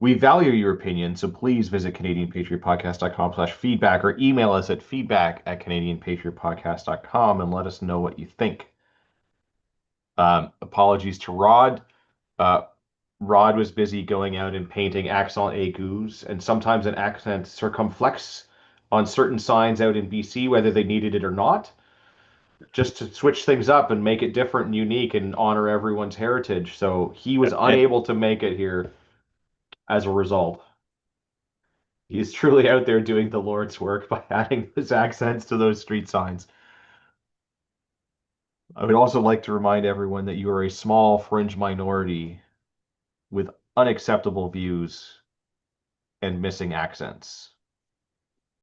We value your opinion, so please visit CanadianPatriotPodcast.com/feedback or email us at feedback@CanadianPatriotPodcast.com and let us know what you think. Apologies to Rod. Uh, Rod was busy going out and painting accent aigus and sometimes an accent circumflex on certain signs out in BC, whether they needed it or not, just to switch things up and make it different and unique and honor everyone's heritage. So he was And unable to make it here as a result. He's truly out there doing the Lord's work by adding his accents to those street signs. I would also like to remind everyone that you are a small fringe minority with unacceptable views and missing accents.